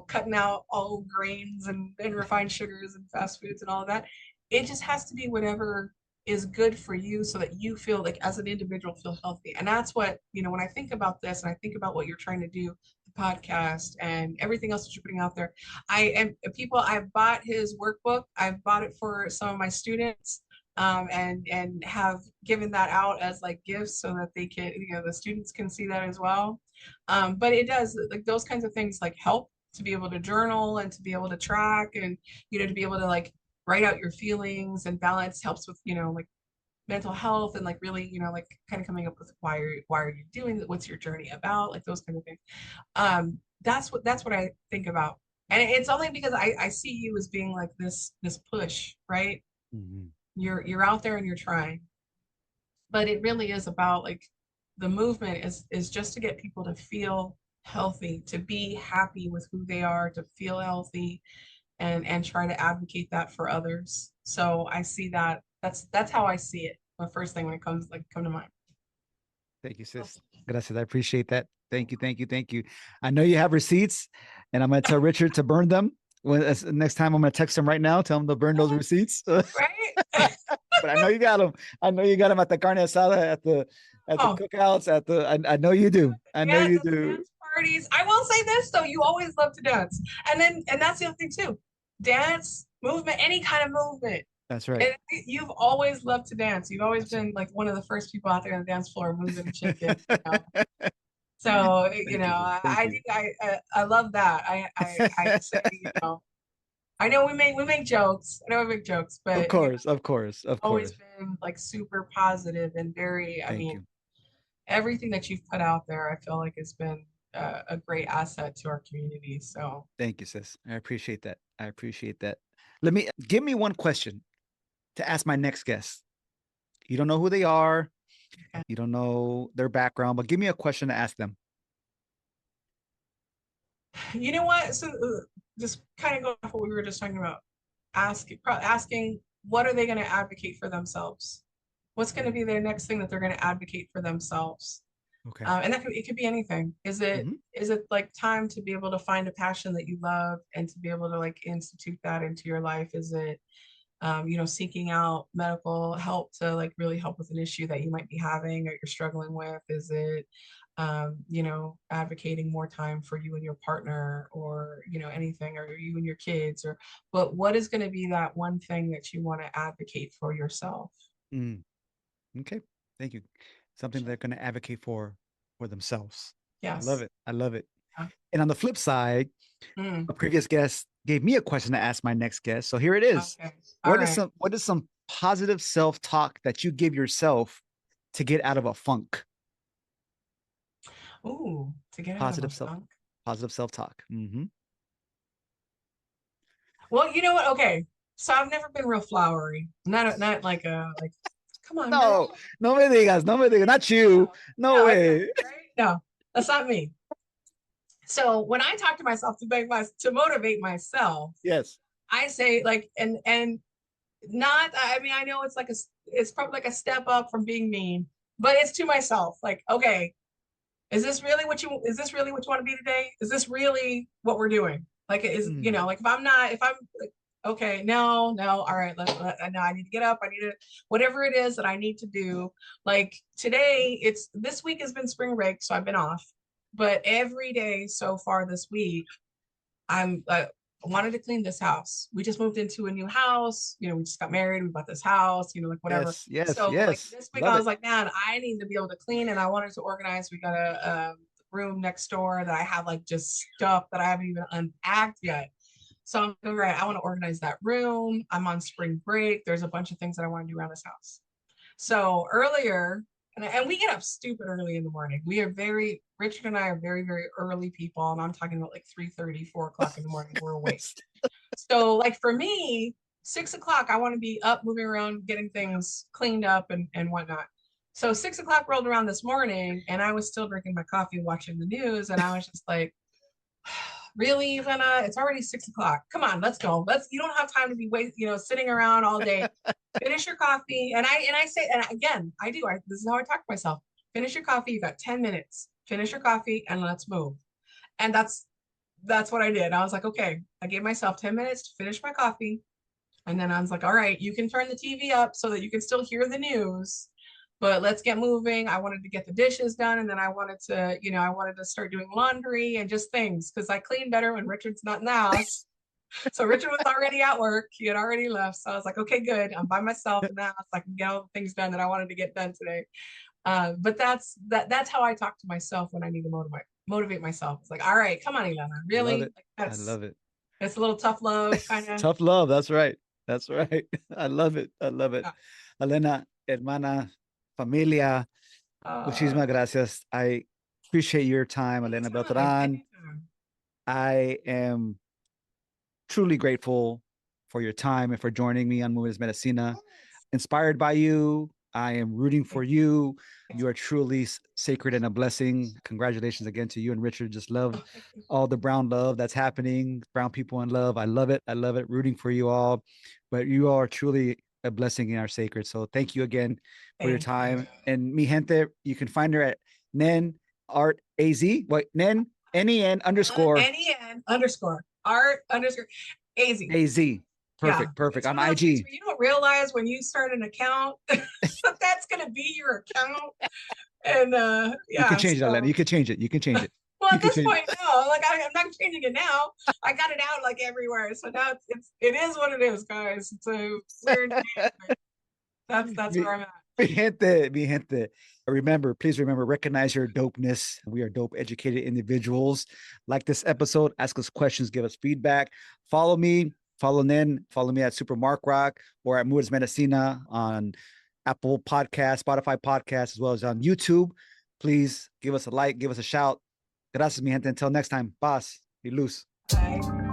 cutting out all grains and refined sugars and fast foods and all of that. It just has to be whatever is good for you so that you feel like as an individual feel healthy. And that's what, when I think about this and I think about what you're trying to do, the podcast and everything else that you're putting out there, I've bought his workbook. I've bought it for some of my students. And have given that out as like gifts so that they can, the students can see that as well. But it does, like, those kinds of things like help to be able to journal and to be able to track and, to be able to like write out your feelings, and balance helps with, like mental health and like really, like kind of coming up with why are you doing that? What's your journey about? Like those kind of things. That's what I think about. And it's only because I see you as being like this push, right? Mm-hmm. You're out there and you're trying, but it really is about like the movement is just to get people to feel healthy, to be happy with who they are, to feel healthy, and try to advocate that for others. So I see that that's how I see it. The first thing when it come to mind. Thank you, sis. Gracias. I appreciate that. Thank you. I know you have receipts, and I'm going to tell Richard to burn them. Next time I'm going to text him right now, tell him to burn those receipts. Right. But I know you got them. I know you got them at the carne asada, at the cookouts, I know you do. I know you do. Dance parties. I will say this though, you always love to dance. And that's the other thing too. Dance, movement, any kind of movement. That's right. And you've always loved to dance. You've always been like one of the first people out there on the dance floor moving and shaking. So, I love that. I say, I know we make jokes. I know we make jokes, but of course. Always been like super positive and very, everything that you've put out there, I feel like it's been a great asset to our community. So thank you, sis. I appreciate that. Give me one question to ask my next guest. You don't know who they are. Okay. You don't know their background, but give me a question to ask them. You know what? So just kind of go off what we were just talking about. Asking what are they going to advocate for themselves? What's going to be their next thing that they're going to advocate for themselves? Okay. And it could be anything. Is it like time to be able to find a passion that you love and to be able to like institute that into your life? Is it seeking out medical help to like really help with an issue that you might be having or you're struggling with? Is it advocating more time for you and your partner, or anything, or you and your kids, but what is going to be that one thing that you want to advocate for yourself? Okay, thank you. Something they're going to advocate for themselves. Yes, I love it. Yeah. And on the flip side, a previous guest gave me a question to ask my next guest, so here it is. Okay. What is some positive self-talk that you give yourself to get out of a funk? Ooh, to get positive out of a funk? Positive self-talk. Well, you know what? Okay, so I've never been real flowery. Not like come on. No me digas, not you. No way. Right? No, that's not me. So when I talk to myself to motivate myself, yes, I say like, and not, I know it's probably like a step up from being mean, but it's to myself. Like, okay, is this really what you want to be today? Is this really what we're doing? Like, it is, you know, like if I'm like, okay, no, all right, no, I need to get up. I need to, whatever it is that I need to do. Like today, this week has been spring break, so I've been off. But every day so far this week, I wanted to clean this house. We just moved into a new house. You know, we just got married. We bought this house, you know, like whatever. So like this week, I was like, man, I need to be able to clean, and I wanted to organize. We got a room next door that I have like just stuff that I haven't even unpacked yet. So I'm like, all right, I want to organize that room. I'm on spring break. There's a bunch of things that I want to do around this house. So earlier, and we get up stupid early in the morning. Richard and I are very, very early people. And I'm talking about like 3:30, 4 o'clock in the morning. We're awake. So like for me, 6 o'clock, I want to be up, moving around, getting things cleaned up and whatnot. So 6 o'clock rolled around this morning and I was still drinking my coffee, watching the news. And I was just like, really, Elena? It's already 6 o'clock. Come on, let's go. You don't have time to be sitting around all day. Finish your coffee. And I say, and again, this is how I talk to myself. Finish your coffee. You got 10 minutes. Finish your coffee and let's move. And that's what I did. I was like, okay, I gave myself 10 minutes to finish my coffee. And then I was like, all right, you can turn the TV up so that you can still hear the news, but let's get moving. I wanted to get the dishes done. And then I wanted to start doing laundry and just things, because I clean better when Richard's not in the house. So Richard was already at work. He had already left. So I was like, okay, good. I'm by myself in the house. I can get all the things done that I wanted to get done today. But that's how I talk to myself when I need to motivate myself. It's like, all right, come on, Elena. Really? I love it. It's a little tough love, kind of. Tough love. That's right. I love it. Yeah. Elena, hermana, familia, muchísimas gracias. I appreciate your time, Elena Beltran. I am truly grateful for your time and for joining me on Movement Es Medicina. Inspired by you. I am rooting for you. You are truly sacred and a blessing. Congratulations again to you and Richard. Just love all the brown love that's happening. Brown people in love. I love it. Rooting for you all. But you are truly a blessing and are sacred. So thank you again for your time. And mi gente, you can find her at Nen Art AZ. What? Nen NEN underscore art underscore AZ. Perfect. On IG. You don't realize when you start an account that's going to be your account. And you can change it, Elena. You can change it. Well, at this point, no. Like I'm not changing it now. I got it out like everywhere. So now it is what it is, guys. It's a weird name. That's where I'm at. Mi gente. Please remember, recognize your dopeness. We are dope, educated individuals. Like this episode, ask us questions, give us feedback. Follow me. Follow Nen. Follow me at SuperMarkRock or at Movement Es Medicina on Apple Podcast, Spotify Podcast, as well as on YouTube. Please give us a like, give us a shout. Gracias, mi gente. Until next time. Paz y luz. Bye.